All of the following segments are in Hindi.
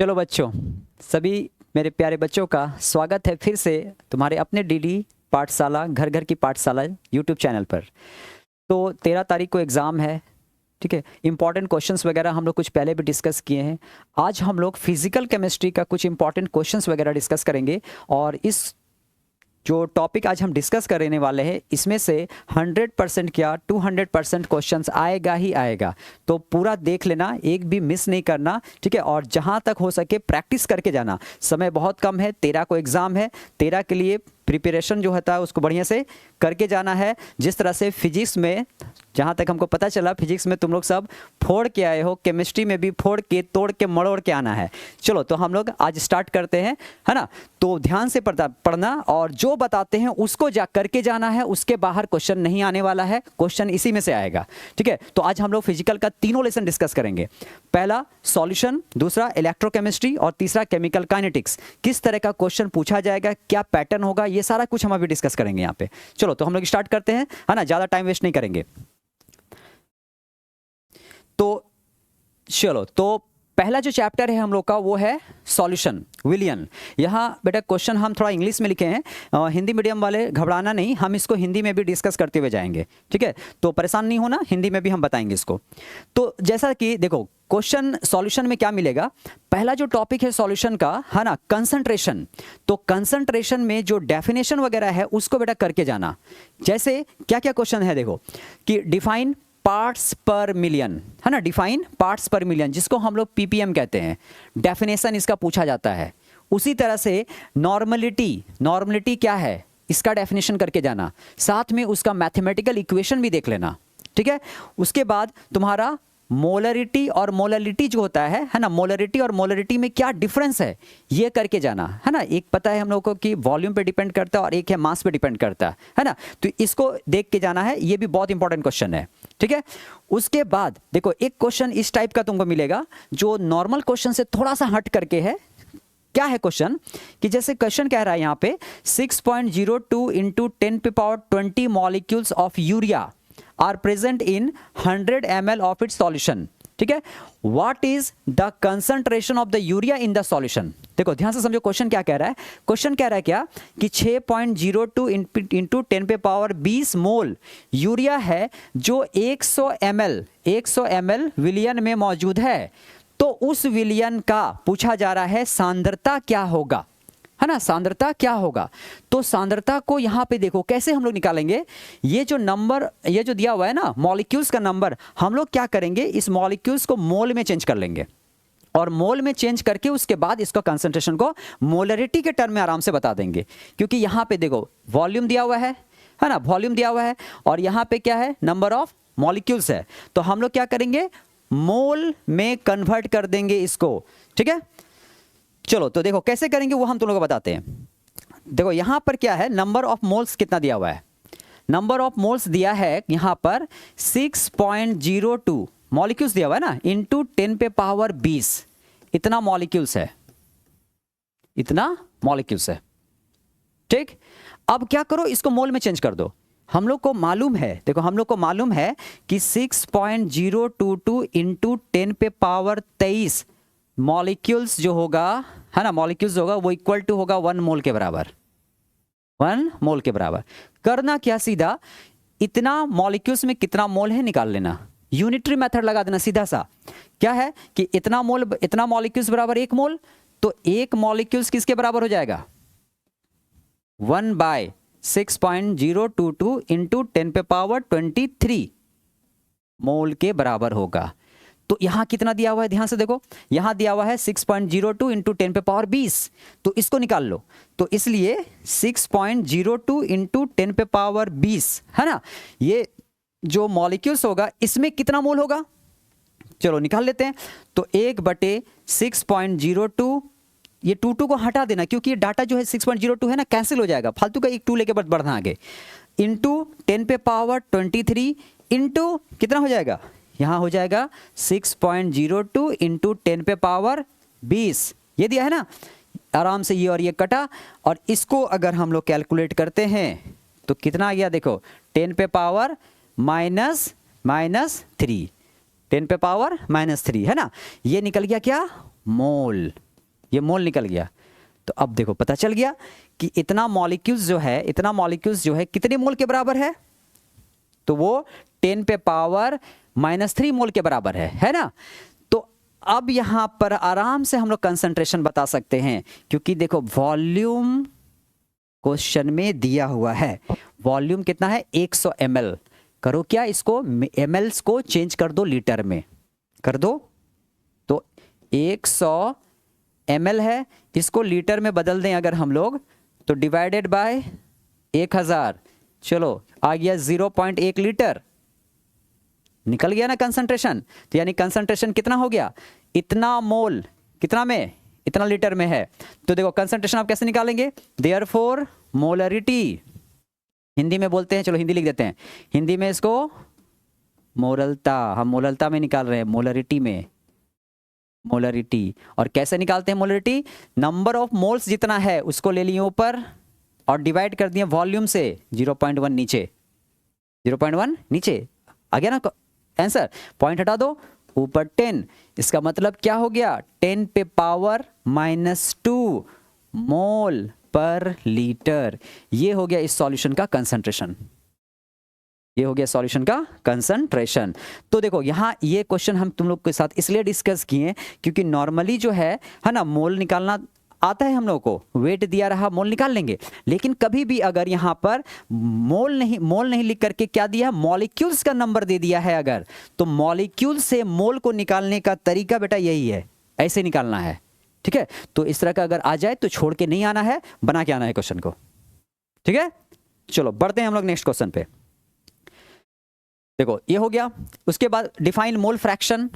चलो बच्चों, सभी मेरे प्यारे बच्चों का स्वागत है फिर से तुम्हारे अपने डीडी पाठशाला घर घर की पाठशाला यूट्यूब चैनल पर। तो 13 तारीख को एग्ज़ाम है, ठीक है। इंपॉर्टेंट क्वेश्चंस वगैरह हम लोग कुछ पहले भी डिस्कस किए हैं। आज हम लोग फिजिकल केमिस्ट्री का कुछ इंपॉर्टेंट क्वेश्चंस वगैरह डिस्कस करेंगे और इस जो टॉपिक आज हम डिस्कस करने वाले हैं इसमें से 100% क्या 200% क्वेश्चंस आएगा ही आएगा। तो पूरा देख लेना, एक भी मिस नहीं करना, ठीक है। और जहां तक हो सके प्रैक्टिस करके जाना। समय बहुत कम है, 13 को एग्ज़ाम है, 13 के लिए प्रिपरेशन जो होता है उसको बढ़िया से करके जाना है। जिस तरह से फिजिक्स में, जहाँ तक हमको पता चला, फिजिक्स में तुम लोग सब फोड़ के आए हो, केमिस्ट्री में भी फोड़ के तोड़ के मड़ोड़ के आना है। चलो तो हम लोग आज स्टार्ट करते हैं, है ना। तो ध्यान से पढ़ना और जो बताते हैं उसको जा करके जाना है, उसके बाहर क्वेश्चन नहीं आने वाला है, क्वेश्चन इसी में से आएगा, ठीक है। तो आज हम लोग फिजिकल का तीनों लेसन डिस्कस करेंगे। पहला सॉल्यूशन, दूसरा इलेक्ट्रोकेमिस्ट्री और तीसरा केमिकल काइनेटिक्स। किस तरह का क्वेश्चन पूछा जाएगा, क्या पैटर्न होगा, ये सारा कुछ हम अभी डिस्कस करेंगे यहाँ पे। चलो तो हम लोग स्टार्ट करते हैं, है ना, ज्यादा टाइम वेस्ट नहीं करेंगे। तो चलो, तो पहला जो चैप्टर है हम लोग का वो है सॉल्यूशन, विलियन। यहाँ बेटा क्वेश्चन हम थोड़ा इंग्लिश में लिखे हैं, हिंदी मीडियम वाले घबराना नहीं, हम इसको हिंदी में भी डिस्कस करते हुए जाएंगे, ठीक है। तो परेशान नहीं होना, हिंदी में भी हम बताएंगे इसको। तो जैसा कि देखो क्वेश्चन सॉल्यूशन में क्या मिलेगा, पहला जो टॉपिक है सॉल्यूशन का, है ना, कंसंट्रेशन। तो कंसंट्रेशन में जो डेफिनेशन वगैरह है उसको बेटा करके जाना। जैसे क्या क्या क्वेश्चन है देखो, कि डिफाइन पार्ट्स पर मिलियन, है ना, डिफाइन पार्ट्स पर मिलियन, जिसको हम लोग पीपीएम कहते हैं, डेफिनेशन इसका पूछा जाता है। उसी तरह से नॉर्मलिटी, नॉर्मलिटी क्या है इसका डेफिनेशन करके जाना, साथ में उसका मैथमेटिकल इक्वेशन भी देख लेना, ठीक है। उसके बाद तुम्हारा मोलरिटी और मोलरिटी जो होता है ना, मोलरिटी और मोलरिटी में क्या डिफरेंस है ये करके जाना, है ना। एक पता है हम लोग को कि वॉल्यूम पे डिपेंड करता है और एक है मास पे डिपेंड करता है ना। तो इसको देख के जाना है, ये भी बहुत इंपॉर्टेंट क्वेश्चन है, ठीक है। उसके बाद देखो एक क्वेश्चन इस टाइप का तुमको मिलेगा जो नॉर्मल क्वेश्चन से थोड़ा सा हट करके है। क्या है क्वेश्चन, कि जैसे क्वेश्चन कह रहा है यहाँ पे 6.02 into 10⁻20 molecules of urea are present in 100 ml of its solution, ठीक है। What is the concentration of the urea in the solution. देखो ध्यान से समझो क्वेश्चन क्या कह रहा है। क्वेश्चन कह रहा है क्या, कि 6.02 इंटू 10⁻20 मोल यूरिया है जो 100 ml विलियन में मौजूद है। तो उस विलियन का पूछा जा रहा है सांद्रता क्या होगा, है ना, सांद्रता क्या होगा। तो सांद्रता को यहाँ पे देखो कैसे हम लोग निकालेंगे। ये जो नंबर, ये जो दिया हुआ है ना मॉलिक्यूल्स का नंबर, हम लोग क्या करेंगे, इस मॉलिक्यूल्स को मोल में चेंज कर लेंगे और मोल में चेंज करके उसके बाद इसको कंसंट्रेशन को मोलरिटी के टर्म में आराम से बता देंगे। क्योंकि यहाँ पे देखो वॉल्यूम दिया हुआ है ना, वॉल्यूम दिया हुआ है, और यहाँ पे क्या है, नंबर ऑफ मॉलिक्यूल्स है। तो हम लोग क्या करेंगे, मोल में कन्वर्ट कर देंगे इसको, ठीक है। चलो तो देखो कैसे करेंगे वो हम तुम लोगों को बताते हैं। देखो यहां पर क्या है, नंबर ऑफ मोल्स कितना दिया हुआ है, नंबर ऑफ मोल्स दिया है यहां पर 6.02 मॉलिक्यूल्स दिया हुआ है ना, इंटू 10⁻20 इतना मॉलिक्यूल्स है, इतना मॉलिक्यूल्स है, ठीक। अब क्या करो, इसको मोल में चेंज कर दो। हम लोग को मालूम है, देखो हम लोग को मालूम है कि 6.022 इंटू 10⁻23 मॉलिक्यूल्स जो होगा, है ना, मॉलिक्यूल्स होगा वो इक्वल टू होगा 1 मोल के बराबर, 1 मोल के बराबर। करना क्या, सीधा इतना मॉलिक्यूल्स में कितना मोल है निकाल लेना, यूनिटरी मेथड लगा देना सीधा सा। क्या है कि इतना मोल, इतना मॉलिक्यूल्स बराबर 1 मोल, तो 1 मॉलिक्यूल्स किसके बराबर हो जाएगा, 1/6.022 इंटू 10⁻23 मोल के बराबर होगा। तो यहां कितना दिया हुआ है, ध्यान से देखो, यहां दिया हुआ है 6.02 इंटू 10⁻20, तो इसको निकाल लो। तो इसलिए 6.02 इंटू 10⁻20, है ना, ये जो मॉलिक्यूल्स होगा इसमें कितना मोल होगा, चलो निकाल लेते हैं। तो 1/6.02, ये 2 को हटा देना क्योंकि ये डाटा जो है 6.02 है ना, कैंसिल हो जाएगा, फालतू का एक 2 लेके बढ़ना आगे, इंटू 10⁻23 इंटू कितना हो जाएगा, यहाँ हो जाएगा 6.02 इंटू 10⁻20, ये दिया है ना। आराम से ये और ये कटा, और इसको अगर हम लोग कैलकुलेट करते हैं तो कितना आ गया, देखो 10⁻−3, 10⁻−3 है ना, ये निकल गया क्या, मोल, ये मोल निकल गया। तो अब देखो पता चल गया कि इतना मॉलिक्यूल्स जो है कितने मोल के बराबर है, तो वो 10 पे पावर -3 मोल के बराबर है ना। तो अब यहां पर आराम से हम लोग कंसंट्रेशन बता सकते हैं, क्योंकि देखो वॉल्यूम क्वेश्चन में दिया हुआ है। वॉल्यूम कितना है 100 ml। करो क्या, इसको ml को चेंज कर दो लीटर में, कर दो। तो 100 ml है, इसको लीटर में बदल दें अगर हम लोग, तो डिवाइडेड बाय 1000, चलो आ गया 0.1 लीटर। निकल गया ना कंसंट्रेशन। तो यानी कंसंट्रेशन कितना हो गया, इतना मोल कितना में, इतना लीटर में है। तो देखो कंसंट्रेशन आप कैसे निकालेंगे, देयरफॉर मोलरिटी, हिंदी में बोलते हैं, चलो हिंदी लिख देते हैं, हिंदी में इसको मोलरता, हम मोलरता में निकाल रहे हैं, मोलरिटी में, मोलरिटी। और कैसे निकालते हैं मोलरिटी, नंबर ऑफ मोल्स जितना है उसको ले लिए ऊपर और डिवाइड कर दिए वॉल्यूम से, 0.1 नीचे, 0.1 नीचे आ गया ना आंसर। पॉइंट हटा दो, ऊपर 10, इसका मतलब क्या हो गया 10 पे पावर -2 मोल पर लीटर। ये हो गया इस सॉल्यूशन का कंसंट्रेशन, ये हो गया सॉल्यूशन का कंसंट्रेशन। तो देखो यहाँ ये क्वेश्चन हम तुम लोग के साथ इसलिए डिस्कस किए क्योंकि नॉर्मली जो है ना, मोल निकालना आता है हम लोगों को, वेट दिया रहा मोल निकाल लेंगे। लेकिन कभी भी अगर यहाँ पर मोल नहीं लिख करके क्या दिया, मॉलिक्यूल्स का नंबर दे दिया है अगर, तो मॉलिक्यूल से मोल को निकालने का तरीका बेटा यही है, ऐसे निकालना है, ठीक है। तो इस तरह का अगर आ जाए तो छोड़ के नहीं आना है, बना के आना है क्वेश्चन को, ठीक है। चलो बढ़ते हैं हम लोग नेक्स्ट क्वेश्चन पे। देखो ये हो गया, उसके बाद डिफाइन मोल फ्रैक्शन,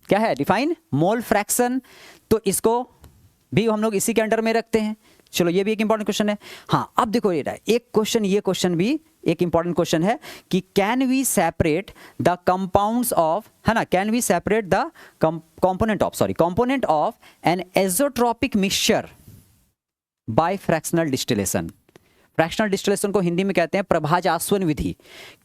क्या है डिफाइन मोल फ्रैक्शन, तो इसको भी हम लोग इसी के अंडर में रखते हैं। चलो ये भी एक इंपॉर्टेंट क्वेश्चन है। हाँ अब देखो एक क्वेश्चन, ये क्वेश्चन भी एक इंपॉर्टेंट क्वेश्चन है कि can we separate the compounds of, है ना, can we separate the component of an azeotropic mixture by fractional distillation. Fractional distillation को हिंदी में कहते हैं प्रभाज आसवन विधि।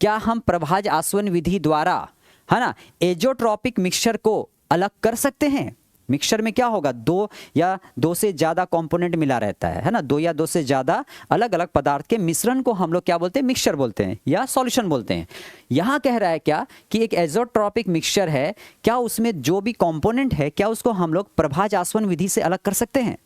क्या हम प्रभाज आसवन विधि द्वारा, है ना, एजोट्रॉपिक मिक्सचर को अलग कर सकते हैं? मिक्सचर में क्या होगा, दो या दो से ज़्यादा कंपोनेंट मिला रहता है ना, दो या दो से ज़्यादा अलग अलग पदार्थ के मिश्रण को हम लोग क्या बोलते हैं, मिक्सचर बोलते हैं या सॉल्यूशन बोलते हैं। यहाँ कह रहा है क्या कि एक एजोट्रॉपिक मिक्सचर है, क्या उसमें जो भी कंपोनेंट है क्या उसको हम लोग प्रभाज आसवन विधि से अलग कर सकते हैं?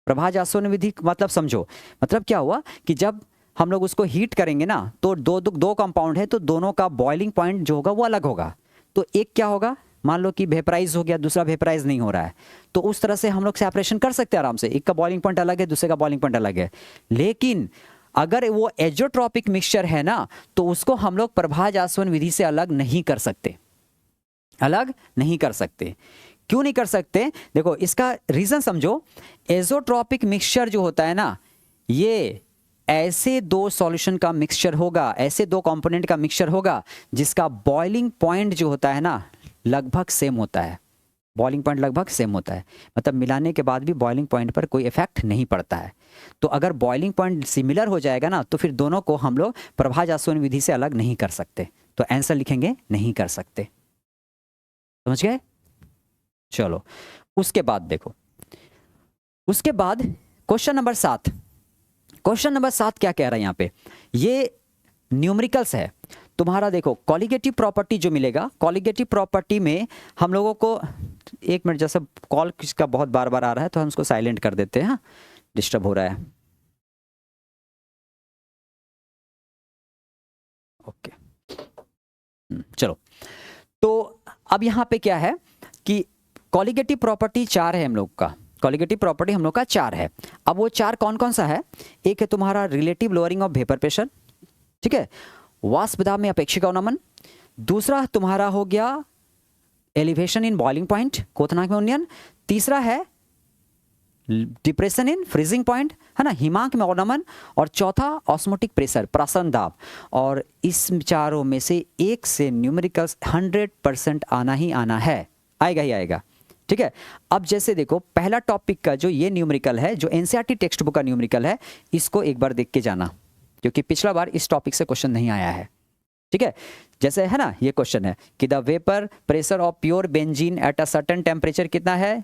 प्रभाज आसवन विधि मतलब समझो, मतलब क्या हुआ कि जब हम लोग उसको हीट करेंगे ना, तो दो कंपाउंड है तो दोनों का बॉइलिंग पॉइंट जो होगा वो अलग होगा। तो एक क्या होगा, मान लो कि वेपराइज हो गया, दूसरा वेपराइज नहीं हो रहा है, तो उस तरह से हम लोग सेपरेशन कर सकते हैं आराम से, एक का बॉइलिंग पॉइंट अलग है, दूसरे का बॉइलिंग पॉइंट अलग है। लेकिन अगर वो एजोट्रॉपिक मिक्सचर है ना, तो उसको हम लोग प्रभाज आसवन विधि से अलग नहीं कर सकते, अलग नहीं कर सकते। क्यों नहीं कर सकते, देखो इसका रीजन समझो। एजोट्रॉपिक मिक्सचर जो होता है ना, ये ऐसे दो सॉल्यूशन का मिक्सचर होगा, ऐसे दो कंपोनेंट का मिक्सचर होगा जिसका बॉइलिंग पॉइंट जो होता है ना लगभग सेम होता है, बॉइलिंग पॉइंट लगभग सेम होता है, मतलब मिलाने के बाद भी बॉइलिंग पॉइंट पर कोई इफेक्ट नहीं पड़ता है। तो अगर बॉइलिंग पॉइंट सिमिलर हो जाएगा ना, तो फिर दोनों को हम लोग प्रभाज आसवन विधि से अलग नहीं कर सकते। तो आंसर लिखेंगे नहीं कर सकते, समझ गए। चलो उसके बाद देखो, उसके बाद क्वेश्चन नंबर 7, क्वेश्चन नंबर 7 क्या कह रहा है यहाँ पे, ये न्यूमेरिकल्स है तुम्हारा। देखो कॉलिगेटिव प्रॉपर्टी जो मिलेगा, कॉलिगेटिव प्रॉपर्टी में हम लोगों को, एक मिनट, जैसे कॉल किसका बहुत बार बार आ रहा है तो हम उसको साइलेंट कर देते हैं, हाँ डिस्टर्ब हो रहा है। ओके चलो, तो अब यहाँ पे क्या है कि कॉलिगेटिव प्रॉपर्टी 4 है हम लोग का, कॉलिगेटिव प्रॉपर्टी हम लोग का 4 है। अब वो 4 कौन कौन सा है, एक है तुम्हारा relative lowering of vapour pressure, ठीक है, वाष्प दाब में अपेक्षिक अवनमन। दूसरा तुम्हारा हो गया एलिवेशन इन बॉइलिंग पॉइंट, क्वथनांक में उन्नयन। तीसरा है डिप्रेशन इन फ्रीजिंग पॉइंट, है ना, हिमांक में अवनमन। और चौथा ऑस्मोटिक प्रेशर, प्रासन दाब। और इस चारों में से एक से न्यूमेरिकल्स 100% आना ही आना है, आएगा ही आएगा, ठीक है। अब जैसे देखो पहला टॉपिक का जो ये न्यूमेरिकल है, जो एनसीईआरटी टेक्स्ट बुक का न्यूमेरिकल है, इसको एक बार देख के जाना, क्योंकि पिछला बार इस टॉपिक से क्वेश्चन नहीं आया है, ठीक है। जैसे है ना, ये क्वेश्चन है कि the vapour pressure of pure benzene at a certain temperature कितना है,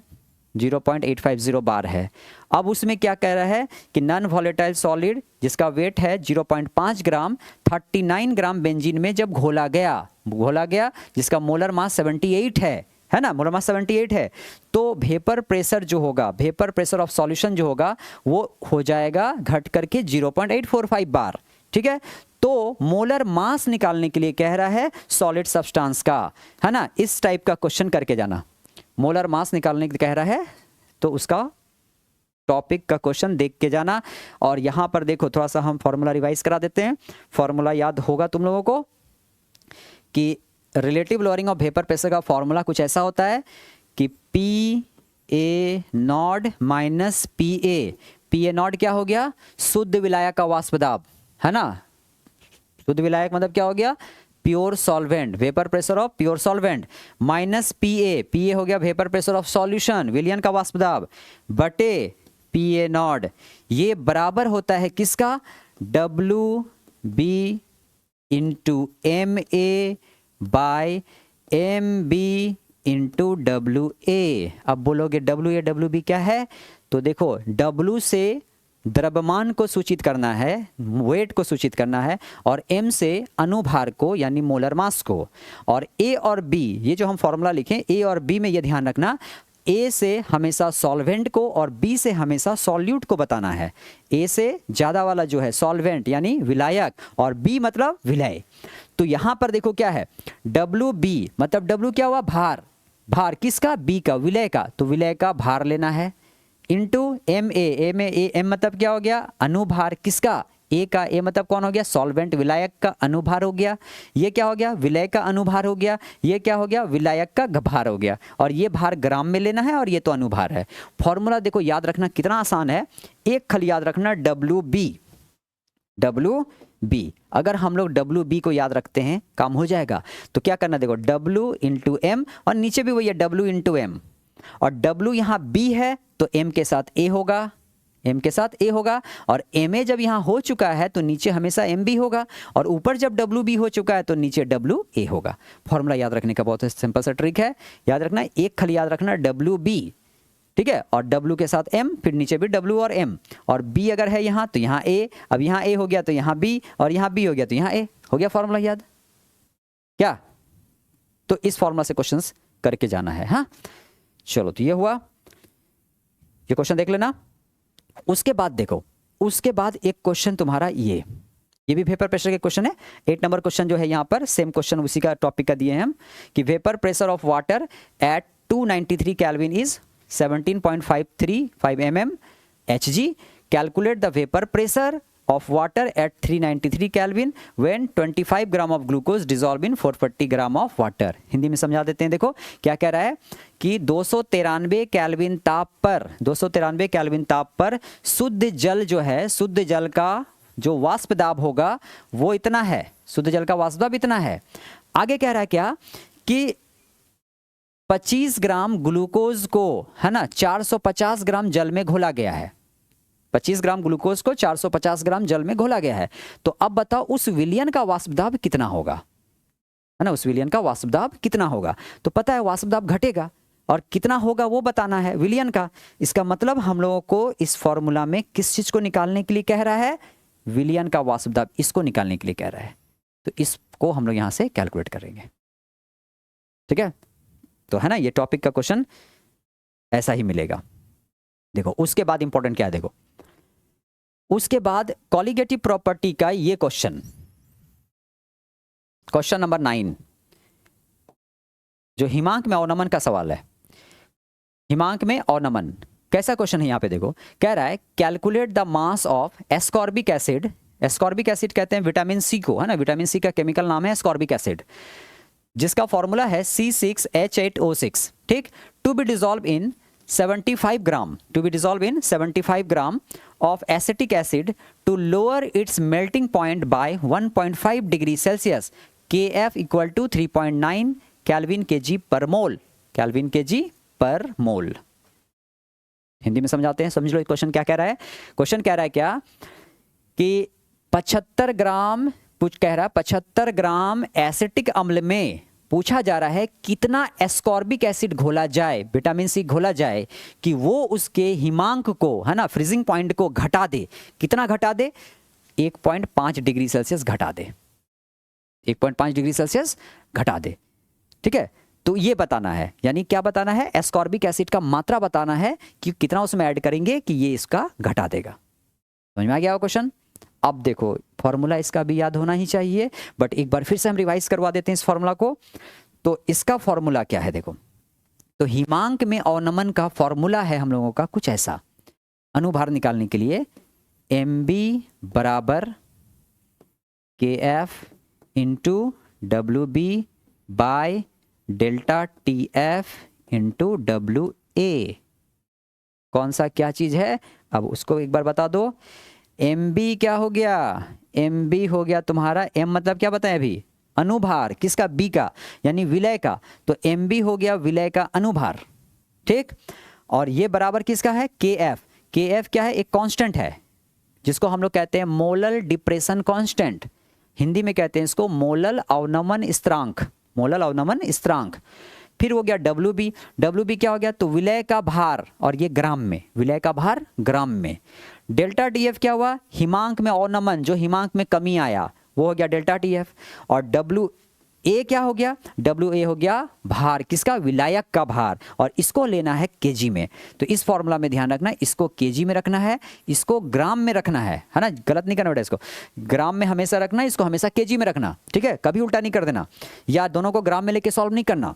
0.850 बार है। अब उसमें क्या कह रहा है कि नॉन वॉलेटाइल सॉलिड जिसका वेट है 0.5 ग्राम 39 ग्राम बेंजीन में जब घोला गया जिसका मोलर मास 78 है ना, मोलर मास 78 है, तो वेपर प्रेशर जो होगा, वेपर प्रेशर ऑफ सॉल्यूशन जो होगा वो हो जाएगा घट करके 0.845 बार। ठीक है, तो मोलर मास निकालने के लिए कह रहा है सॉलिड सब्सटेंस का, है ना, इस टाइप का क्वेश्चन करके जाना। मोलर मास निकालने के लिए कह रहा है तो उसका टॉपिक का क्वेश्चन देख के जाना। और यहां पर देखो थोड़ा सा हम फॉर्मूला रिवाइज करा देते हैं। फॉर्मूला याद होगा तुम लोगों को कि relative lowering of vapour pressure का फॉर्मूला कुछ ऐसा होता है कि P A not minus P A not क्या हो गया, शुद्ध विलायक का वाष्प दाब, है ना। शुद्ध विलायक मतलब क्या हो गया, pure solvent, vapour pressure of pure solvent, minus P A हो गया वेपर प्रेशर ऑफ सॉल्यूशन, विलयन का वाष्प दाब, बटे पी ए नॉट, ये बराबर होता है किसका, W B into M A by M B into W A. अब बोलोगे डब्ल्यू बी क्या है, तो देखो डब्ल्यू से द्रव्यमान को सूचित करना है, वेट को सूचित करना है, और m से अनुभार को यानी मोलर मास को, और a और b ये जो हम फॉर्मूला लिखें a और b में ये ध्यान रखना, a से हमेशा सॉल्वेंट को और b से हमेशा सॉल्यूट को बताना है। a से ज़्यादा वाला जो है सॉल्वेंट यानी विलायक, और b मतलब विलय। तो यहाँ पर देखो क्या है, WB मतलब W क्या हुआ, भार किसका, B का, विलय का, तो विलय का भार लेना है, इंटू एम एम मतलब क्या हो गया, अनुभार किसका, ए का, ए मतलब कौन हो गया, सॉल्वेंट विलायक का अनुभार हो गया, ये क्या हो गया, विलय का अनुभार हो गया, ये क्या हो गया, विलायक का भार हो गया, और ये भार ग्राम में लेना है और ये तो अनुभार है। फॉर्मूला देखो याद रखना कितना आसान है, एक खल याद रखना डब्ल्यू बी, अगर हम लोग डब्ल्यू बी को याद रखते हैं काम हो जाएगा। तो क्या करना, देखो डब्ल्यू इंटू एम, और नीचे भी वही है डब्ल्यू इंटू एम, और W यहाँ B है तो M के साथ A होगा, और MA जब यहाँ हो चुका है तो नीचे हमेशा MB होगा, और ऊपर जब WB हो चुका है तो नीचे WA होगा। फॉर्मूला याद रखने का बहुत सिंपल सा ट्रिक है, याद रखना, एक खल याद रखना WB, ठीक है, और W के साथ M, फिर नीचे भी W और M, और B अगर है यहाँ तो यहाँ A, अब यहाँ A हो गया तो यहाँ B, और यहाँ B हो गया तो यहाँ A हो गया। फॉर्मूला याद क्या, तो इस फॉर्मूला से क्वेश्चंस करके जाना है। हाँ चलो, तो ये हुआ, ये क्वेश्चन देख लेना। उसके बाद देखो, उसके बाद एक क्वेश्चन तुम्हारा ये भी वेपर प्रेशर के क्वेश्चन है। 8 नंबर क्वेश्चन जो है यहाँ पर सेम क्वेश्चन उसी का टॉपिक का दिए हैं हम, कि vapour pressure of water eight 293 kelvin is 17.535 mm Hg, calculate the vapour pressure of water at 393 Kelvin when 25 gram of glucose dissolve in 440 gram of water। Hindi में समझा देते हैं। देखो क्या कह रहा है कि 293 केल्विन ताप पर शुद्ध जल जो है, शुद्ध जल का जो वाष्प दाब होगा वो इतना है, शुद्ध जल का वाष्प दाब इतना है। आगे कह रहा है क्या कि 25 ग्राम ग्लूकोज को, है ना, 450 ग्राम जल में घोला गया है, 25 ग्राम ग्लूकोज को 450 ग्राम जल में घोला गया है। तो अब बताओ उस विलयन का वाष्प दाब कितना होगा, है ना, उस विलयन का वाष्प दाब कितना होगा। तो पता है वाष्प दाब घटेगा, और कितना होगा वो बताना है विलयन का। इसका मतलब हम लोगों को इस फॉर्मूला में किस चीज को निकालने के लिए कह रहा है, विलयन का वाष्प दाब, इसको निकालने के लिए कह रहा है। तो इसको हम लोग यहां से कैलकुलेट करेंगे, ठीक है। तो है ना, ये टॉपिक का क्वेश्चन ऐसा ही मिलेगा। देखो उसके बाद इंपॉर्टेंट क्या है, देखो उसके बाद कॉलिगेटिव प्रॉपर्टी का ये क्वेश्चन नंबर 9, जो हिमांक में अवनमन का सवाल है। हिमांक में अवनमन कैसा क्वेश्चन है, यहां पे देखो कह रहा है calculate the mass of ascorbic acid. Ascorbic acid कहते हैं विटामिन सी को, है ना, विटामिन सी का केमिकल नाम है एस्कॉर्बिक एसिड, जिसका फॉर्मूला है C6H8O6, ठीक, to be dissolve in 75 gram of acetic acid to lower its melting point by 1.5 degree Celsius, Kf equal to 3.9 Kelvin kg per mole, Kelvin kg per mole। Hindi में समझाते हैं, समझ लो क्वेश्चन क्या कह रहा है। क्वेश्चन कह रहा है क्या कि 75 ग्राम एसिटिक अम्ल में पूछा जा रहा है कितना एस्कॉर्बिक एसिड घोला जाए, विटामिन सी घोला जाए कि वो उसके हिमांक को, है ना, फ्रीजिंग पॉइंट को घटा दे। कितना घटा दे? 1.5 डिग्री सेल्सियस घटा दे, 1.5 डिग्री सेल्सियस घटा दे। ठीक है, तो ये बताना है, यानी क्या बताना है? एस्कॉर्बिक एसिड का मात्रा बताना है कि कितना उसमें ऐड करेंगे कि ये इसका घटा देगा। समझ में आ गया क्वेश्चन? अब देखो फॉर्मूला इसका भी याद होना ही चाहिए, बट एक बार फिर से हम रिवाइज करवा देते हैं इस फॉर्मूला को। तो इसका फॉर्मूला क्या है? देखो, तो हिमांक में अवनमन का फॉर्मूला है हम लोगों का कुछ ऐसा, अनुभार निकालने के लिए mb बराबर kf into WB by delta TF into WA। कौन सा क्या चीज है? अब उसको एक बार बता दो। mb क्या हो गया? mb हो गया तुम्हारा, m मतलब क्या बताएं अभी? अनुभार। किसका? b का, यानी विलय का। तो mb हो गया विलय का अनुभार। ठीक, और ये बराबर किसका है? kf। kf क्या है? एक कांस्टेंट है जिसको हम लोग कहते हैं मोलल डिप्रेशन कांस्टेंट। हिंदी में कहते हैं इसको मोलल अवनमन स्थिरांक, मोलल अवनमन स्थिरांक। फिर हो गया WB। WB क्या हो गया? तो विलय का भार, और ये ग्राम में, विलय का भार ग्राम में। डेल्टा TF क्या हुआ? हिमांक में अवनमन, जो हिमांक में कमी आया वो हो गया डेल्टा TF। और WA क्या हो गया? WA हो गया भार, किसका? विलायक का भार, और इसको लेना है केजी में। तो इस फॉर्मूला में ध्यान रखना, इसको केजी में रखना है, इसको ग्राम में रखना है ना, गलत नहीं करना बेटा, इसको ग्राम में हमेशा रखना, इसको हमेशा केजी में रखना। ठीक है, कभी उल्टा नहीं कर देना, या दोनों को ग्राम में लेके सॉल्व नहीं करना।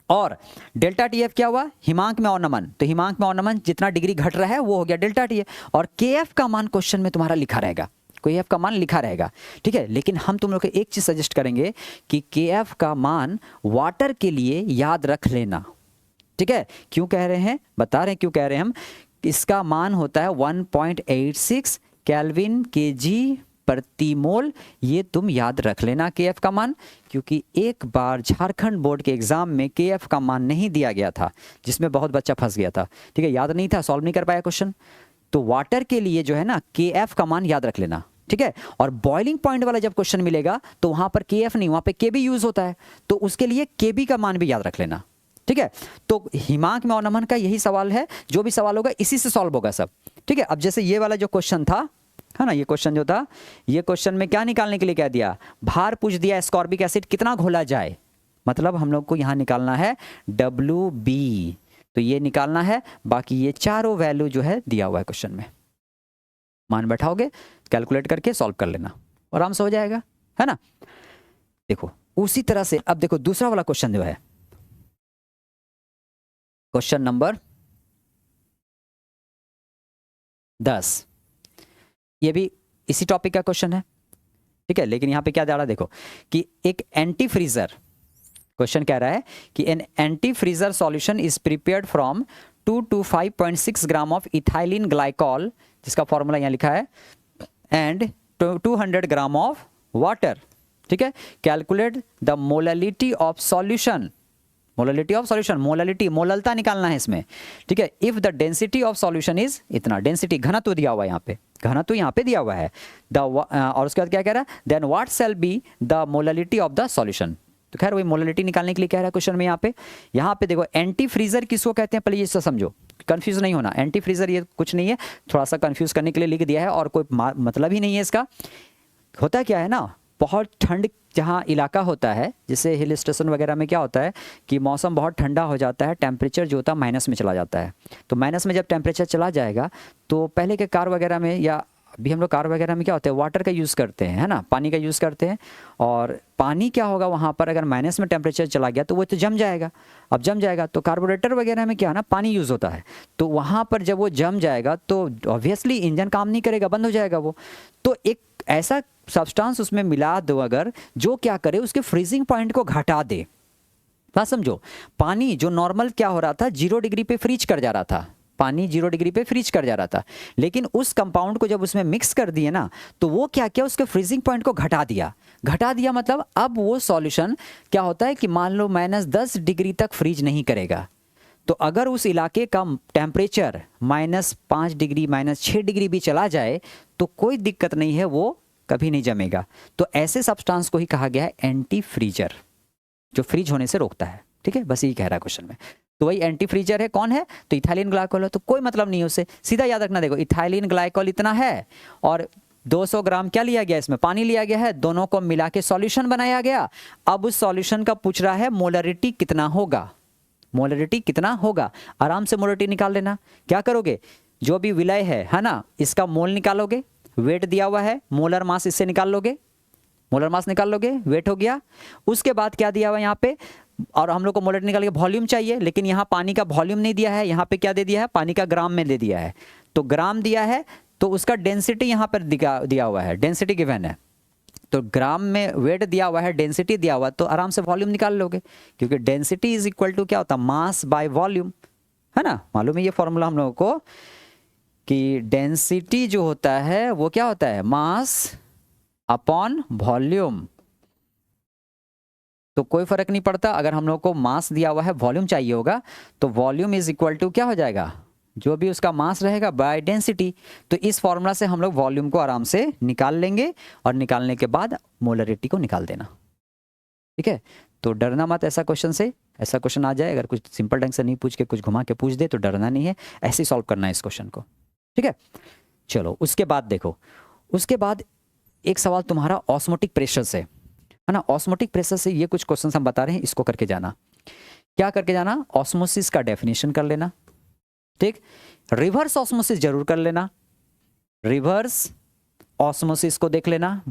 और डेल्टा TF क्या हुआ? हिमांक में अवनमन, तो हिमांक में अवनमन जितना डिग्री घट रहा है वो हो गया डेल्टा TF। और KF का मान क्वेश्चन में तुम्हारा लिखा रहेगा, KF का मान लिखा रहेगा। ठीक है, लेकिन हम तुम लोग को एक चीज सजेस्ट करेंगे कि KF का मान वाटर के लिए याद रख लेना। ठीक है, क्यों कह रहे हैं? बता रहे हैं क्यों कह रहे हैं हम। इसका मान होता है 1.86 केल्विन kg प्रति मोल। ये तुम याद रख लेना KF का मान, क्योंकि एक बार झारखंड बोर्ड के एग्जाम में KF का मान नहीं दिया गया था, जिसमें बहुत बच्चा फंस गया था। ठीक है, याद नहीं था, सॉल्व नहीं कर पाया क्वेश्चन। तो वाटर के लिए जो है ना KF का मान याद रख लेना। ठीक है, और बॉइलिंग पॉइंट वाला जब क्वेश्चन मिलेगा तो वहां पर KF नहीं, वहां पे KB यूज होता है, तो उसके लिए KB का मान भी याद रख लेना। ठीक है, तो हिमांक में अवनमन का यही सवाल है, जो भी सवाल होगा इसी से सॉल्व होगा सब। ठीक है, अब जैसे ये वाला जो क्वेश्चन था, है ना, ये क्वेश्चन जो था, ये क्वेश्चन में क्या निकालने के लिए कह दिया? भार पूछ दिया, एस्कॉर्बिक एसिड कितना घोला जाए, मतलब हम लोग को यहां निकालना है WB, तो ये निकालना है। बाकी ये चारों वैल्यू जो है दिया हुआ है क्वेश्चन में, मान बैठाओगे, कैलकुलेट करके सॉल्व कर लेना, आराम से हो जाएगा, है ना। देखो उसी तरह से अब देखो दूसरा वाला क्वेश्चन जो है, क्वेश्चन नंबर 10, ये भी इसी टॉपिक का क्वेश्चन है। ठीक है, लेकिन यहां पे क्या जा रहा है? देखो कि एक एंटी फ्रीजर, क्वेश्चन कह रहा है कि an anti freezer solution is prepared from 2 to 5.6 gram of ethylene glycol, जिसका फॉर्मूला यहाँ लिखा है, एंड 200 ग्राम ऑफ वाटर। ठीक है, calculate the molality of solution, molality of solution, molality मोललता निकालना है इसमें। ठीक है, if the density of solution is इतना, डेंसिटी घनत्व दिया हुआ है यहाँ पे, घनत्व यहाँ पे दिया हुआ है और उसके बाद क्या कह रहा है? Then what shall be the molality of the solution. तो खैर वही मोललिटी निकालने के लिए कह रहा है क्वेश्चन में यहाँ पे देखो एंटी फ्रीजर किसको कहते हैं, पहले ये समझो, कंफ्यूज नहीं होना। एंटी फ्रीजर ये कुछ नहीं है, थोड़ा सा कंफ्यूज करने के लिए लिख दिया है, और कोई मतलब ही नहीं है इसका। होता क्या है ना, बहुत ठंड जहाँ इलाका होता है, जैसे हिल स्टेशन वगैरह में क्या होता है कि मौसम बहुत ठंडा हो जाता है, टेम्परेचर जो होता है माइनस में चला जाता है। तो माइनस में जब टेम्परेचर चला जाएगा तो पहले के कार वगैरह में, या अभी हम लोग कार वगैरह में क्या होता है, वाटर का यूज़ करते हैं, है ना, पानी का यूज़ करते हैं। और पानी क्या होगा वहाँ पर, अगर माइनस में टेम्परेचर चला गया तो वो तो जम जाएगा। अब जम जाएगा तो कार्बोरेटर वगैरह में क्या है ना, पानी यूज़ होता है, तो वहाँ पर जब वो जम जाएगा तो ऑब्वियसली इंजन काम नहीं करेगा, बंद हो जाएगा वो। तो एक ऐसा सब्सटेंस उसमें मिला दो अगर, जो क्या करे, उसके फ्रीजिंग पॉइंट को घटा दे। बात समझो, पानी जो नॉर्मल क्या हो रहा था, 0 डिग्री पे फ्रीज कर जा रहा था, पानी 0 डिग्री पे फ्रीज कर जा रहा था, लेकिन उस कंपाउंड को जब उसमें मिक्स कर दिए ना, तो वो क्या किया, उसके फ्रीजिंग पॉइंट को घटा दिया। घटा दिया मतलब अब वो सॉल्यूशन क्या होता है कि मान लो -10 डिग्री तक फ्रीज नहीं करेगा। तो अगर उस इलाके का टेम्परेचर -5 डिग्री -6 डिग्री भी चला जाए तो कोई दिक्कत नहीं है, वो कभी नहीं जमेगा। तो ऐसे सब्सटेंस को ही कहा गया है एंटी फ्रीजर। जो फ्रीज होने से रोकता है, ठीक है, बस यही कह रहा है क्वेश्चन में। तो वही एंटी फ्रीजर है, कौन है, तो इथाइलिन ग्लाइकोल है, तो कोई मतलब नहीं है उससे, सीधा याद रखना। देखो इथाइलिन ग्लाइकोल इतना है और 200 ग्राम क्या लिया गया, इसमें पानी लिया गया है, दोनों को मिला के सॉल्यूशन बनाया गया। अब उस सॉल्यूशन का पूछ रहा है मोलरिटी कितना होगा, मोलरिटी कितना होगा। आराम से मोलरिटी निकाल लेना। क्या करोगे, जो भी विलय है ना, इसका मोल निकालोगे, वेट दिया हुआ है, मोलर मास इससे निकाल लोगे, मोलर मास निकाल लोगे, वेट हो गया। उसके बाद क्या दिया हुआ है यहाँ पे, और हम लोग को मोलरिटी निकाल के वॉल्यूम चाहिए, लेकिन यहाँ पानी का वॉल्यूम नहीं दिया है, यहाँ पे क्या दे दिया है, पानी का ग्राम में दे दिया है। तो ग्राम दिया है तो उसका डेंसिटी यहाँ पर दिया हुआ है, डेंसिटी गिवन है, तो ग्राम में वेट दिया हुआ है, डेंसिटी दिया हुआ, तो आराम से वॉल्यूम निकाल लोगे, क्योंकि डेंसिटी इज इक्वल टू क्या होता है, मास बाय वॉल्यूम, है ना। मालूम है ये फॉर्मूला हम लोगों को कि डेंसिटी जो होता है वो क्या होता है, मास अपॉन वॉल्यूम। तो कोई फर्क नहीं पड़ता, अगर हम लोग को मास दिया हुआ है, वॉल्यूम चाहिए होगा, तो वॉल्यूम इज इक्वल टू क्या हो जाएगा, जो भी उसका मास रहेगा बाय डेंसिटी। तो इस फॉर्मूला से हम लोग वॉल्यूम को आराम से निकाल लेंगे और निकालने के बाद मोलरिटी को निकाल देना, ठीक है। तो डरना मत ऐसा क्वेश्चन से, ऐसा क्वेश्चन आ जाए अगर कुछ सिंपल ढंग से नहीं पूछ के कुछ घुमा के पूछ दे तो डरना नहीं है, ऐसे ही सॉल्व करना है इस क्वेश्चन को, ठीक है। चलो उसके बाद देखो, उसके बाद एक सवाल तुम्हारा ऑस्मोटिक प्रेशर से, है ना। ऑस्मोटिक प्रेशर से ये कुछ क्वेश्चन हम बता रहे हैं, इसको करके जाना। क्या करके जाना, ऑस्मोसिस का डेफिनेशन कर लेना, ठीक। रिवर्स ऑस्मोसिस जरूर कर लेना, रिवर्स ऑस्मोसिस को देख लेना,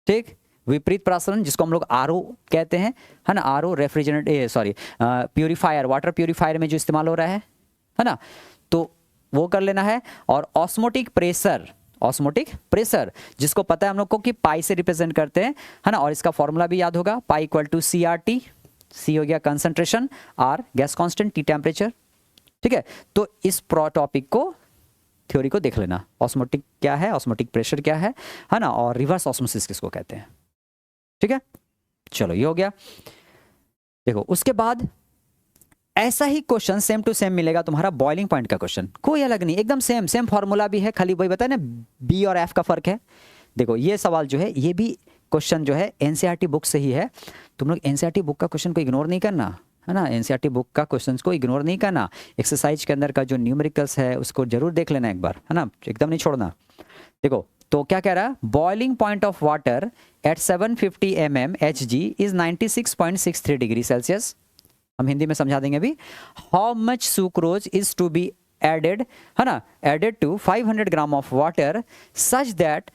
ठीक। विपरीत प्रासरण जिसको हम लोग आरओ कहते हैं, है ना, RO refrigerant sorry purifier, water purifier में जो इस्तेमाल हो रहा है ना, तो वो कर लेना है। और ऑस्मोटिक प्रेशर, ऑस्मोटिक प्रेशर जिसको पता है हम लोग को कि पाई से रिप्रेजेंट करते हैं, है ना, और इसका फॉर्मूला भी याद होगा, pi equal to C R T, C हो गया concentration, R gas constant, T temperature, ठीक है। तो इस टॉपिक को, थ्योरी को देख लेना, ऑस्मोटिक क्या है, ऑस्मोटिक प्रेशर क्या है ना, और रिवर्स ऑस्मोसिस किसको कहते हैं, ठीक है। चलो ये हो गया। देखो उसके बाद ऐसा ही क्वेश्चन सेम टू सेम मिलेगा तुम्हारा बॉइलिंग पॉइंट का क्वेश्चन, कोई अलग नहीं, एकदम सेम सेम फॉर्मूला भी है, खाली वही बताया ना बी और एफ का फर्क है। देखो ये सवाल जो है, ये भी क्वेश्चन जो है एनसीईआरटी बुक से ही है, तुम लोग एनसीईआरटी बुक का क्वेश्चन को इग्नोर नहीं करना, है ना, एनसीईआरटी बुक का क्वेश्चंस को इग्नोर नहीं करना। एक्सरसाइज के अंदर का जो न्यूमेरिकल्स है उसको जरूर देख लेना एक बार, है ना, एकदम नहीं छोड़ना। देखो तो क्या कह रहा है, boiling point of water at 750 mm Hg is 96.63 degree Celsius. हम हिंदी में समझा देंगे अभी। How much sucrose is to be added, है ना, added to 500 gram of water such that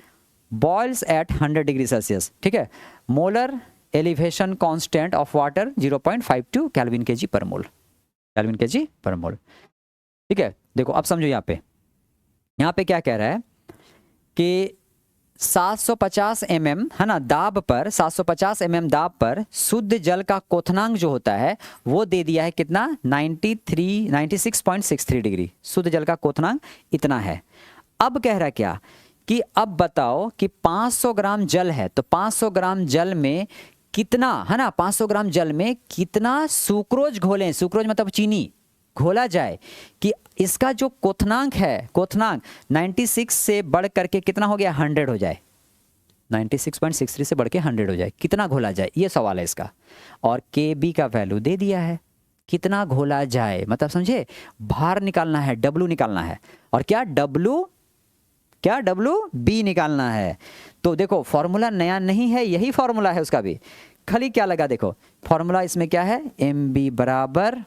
boils at 100 degree Celsius, ठीक है। Molar elevation constant of water 0.52 kelvin KG per mole, kelvin KG per मोल, ठीक है। देखो अब समझो यहाँ पे क्या कह रहा है कि 750 mm, है ना, दाब पर, 750 mm दाब पर शुद्ध जल का क्वथनांक जो होता है वो दे दिया है कितना, 96.63 डिग्री, शुद्ध जल का क्वथनांक इतना है। अब कह रहा क्या कि अब बताओ कि 500 ग्राम जल है, तो 500 ग्राम जल में कितना, है ना, 500 ग्राम जल में कितना सुक्रोज घोलें, सुक्रोज मतलब चीनी घोला जाए कि इसका जो क्वथनांक है, क्वथनांक 96 से बढ़ करके कितना हो गया, 100 हो जाए, 96.63 से बढ़ के 100 हो जाए, कितना घोला जाए, ये सवाल है इसका। और Kb का वैल्यू दे दिया है, कितना घोला जाए मतलब समझे, भार निकालना है, W निकालना है, और क्या WB निकालना है। तो देखो फॉर्मूला नया नहीं है, यही फॉर्मूला है उसका भी, खाली क्या लगा, देखो फॉर्मूला इसमें क्या है, MB बराबर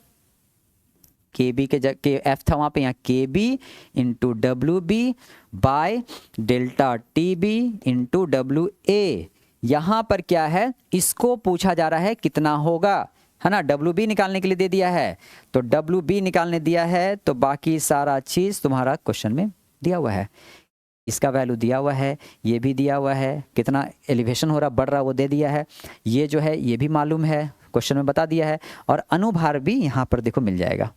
KB के एफ था वहाँ पे, यहाँ KB into WB by delta TB into WA। यहाँ पर क्या है, इसको पूछा जा रहा है कितना होगा, है ना, WB निकालने के लिए दे दिया है, तो WB निकालने दिया है, तो बाकी सारा चीज़ तुम्हारा क्वेश्चन में दिया हुआ है, इसका वैल्यू दिया हुआ है, ये भी दिया हुआ है, कितना एलिवेशन हो रहा बढ़ रहा वो दे दिया है, ये जो है ये भी मालूम है, क्वेश्चन में बता दिया है, और अनुभार भी यहाँ पर देखो मिल जाएगा,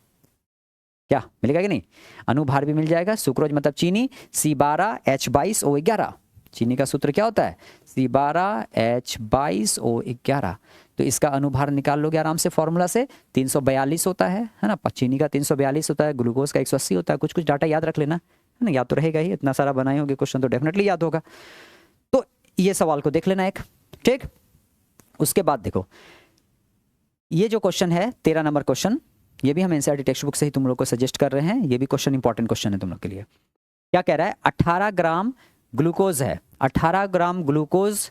क्या मिलेगा कि नहीं, अनुभार भी मिल जाएगा। सुक्रोज मतलब चीनी, C12H22O11, चीनी का सूत्र क्या होता है, C12H22O11, तो इसका अनुभार निकाल लोगे आराम से फॉर्मूला से, 342 होता है ना, चीनी का 342 होता है, ग्लूकोज का 180 होता है, कुछ डाटा याद रख लेना, है ना, याद तो रहेगा ही, इतना सारा बनाए होंगे क्वेश्चन तो डेफिनेटली याद होगा। तो ये सवाल को देख लेना एक, ठीक। उसके बाद देखो ये जो क्वेश्चन है 13 नंबर क्वेश्चन, ये भी हम एनसीईआरटी टेक्स्ट बुक से ही तुम लोग को सजेस्ट कर रहे हैं। ये भी क्वेश्चन इंपॉर्टेंट क्वेश्चन है तुम लोग के लिए। क्या कह रहा है, 18 ग्राम ग्लूकोज है, 18 gram glucose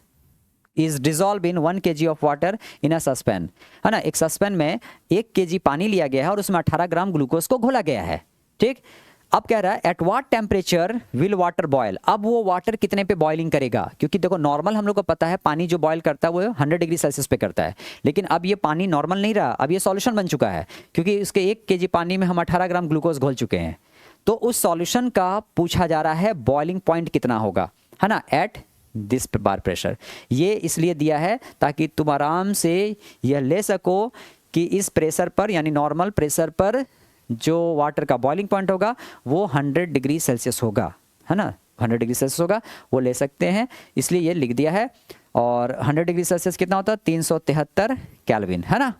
is dissolve in 1 kg of water in a saucepan, है ना। एक सस्पेन में 1 kg पानी लिया गया है और उसमें 18 ग्राम ग्लूकोज को घोला गया है, ठीक। अब कह रहा है at what temperature will water boil, अब वो वाटर कितने पे बॉइलिंग करेगा, क्योंकि देखो नॉर्मल हम लोग को पता है पानी जो बॉयल करता है वो 100 डिग्री सेल्सियस पे करता है, लेकिन अब ये पानी नॉर्मल नहीं रहा, अब ये सॉल्यूशन बन चुका है, क्योंकि इसके 1 kg पानी में हम 18 ग्राम ग्लूकोज घोल चुके हैं। तो उस सॉल्यूशन का पूछा जा रहा है बॉइलिंग पॉइंट कितना होगा, है ना, एट दिस बार प्रेशर। ये इसलिए दिया है ताकि तुम आराम से यह ले सको कि इस प्रेशर पर, यानी नॉर्मल प्रेशर पर जो वाटर का बॉइलिंग पॉइंट होगा वो 100 डिग्री सेल्सियस होगा, है ना, 100 डिग्री सेल्सियस होगा, वो ले सकते हैं, इसलिए ये लिख दिया है। और 100 डिग्री सेल्सियस कितना होता है, 373 केल्विन, है ना।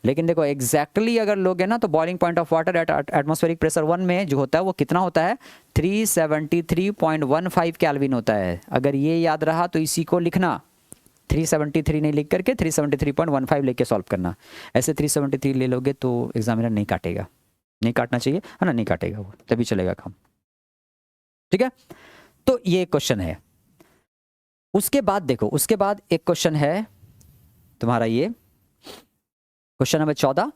लेकिन देखो एग्जैक्टली अगर लोगे ना तो boiling point of water at atmospheric pressure 1 में जो होता है वो कितना होता है, 373.15 केल्विन होता है। अगर ये याद रहा तो इसी को लिखना, 373 नहीं लिख करके 373.15 लेके सॉल्व करना। ऐसे 373 ले लोगे तो एग्जामिनर नहीं काटेगा, नहीं काटना चाहिए, है ना, नहीं काटेगा वो, तभी चलेगा काम, ठीक है। तो ये क्वेश्चन है। उसके बाद देखो, उसके बाद एक क्वेश्चन है तुम्हारा ये क्वेश्चन नंबर 14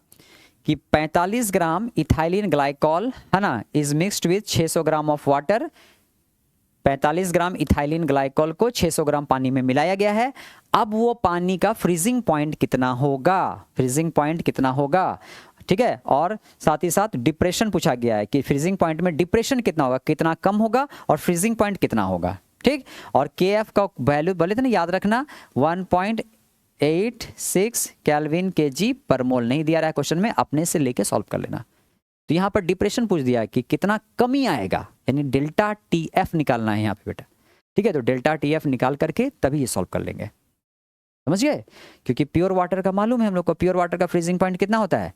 कि 45 ग्राम इथाइलिन ग्लाइकॉल, है ना, is mixed with 600 gram of water. 45 gram ethylene glycol को 600 ग्राम पानी में मिलाया गया है। अब वो पानी का फ्रीजिंग पॉइंट कितना होगा, फ्रीजिंग पॉइंट कितना होगा, ठीक है। और साथ ही साथ डिप्रेशन पूछा गया है कि फ्रीजिंग पॉइंट में डिप्रेशन कितना होगा, कितना कम होगा, और फ्रीजिंग पॉइंट कितना होगा, ठीक। और KF का वैल्यू बोले थे ना, याद रखना 1.86 केल्विन kg पर मोल, नहीं दिया रहा है क्वेश्चन में, अपने से लेके सॉल्व कर लेना। तो यहाँ पर डिप्रेशन पूछ दिया है कि कितना कमी आएगा, यानी डेल्टा TF निकालना है यहाँ पे बेटा, ठीक है। तो डेल्टा TF निकाल करके तभी ये सॉल्व कर लेंगे, समझ गए। क्योंकि प्योर वाटर का मालूम है हम लोग को, प्योर वाटर का फ्रीजिंग पॉइंट कितना होता है,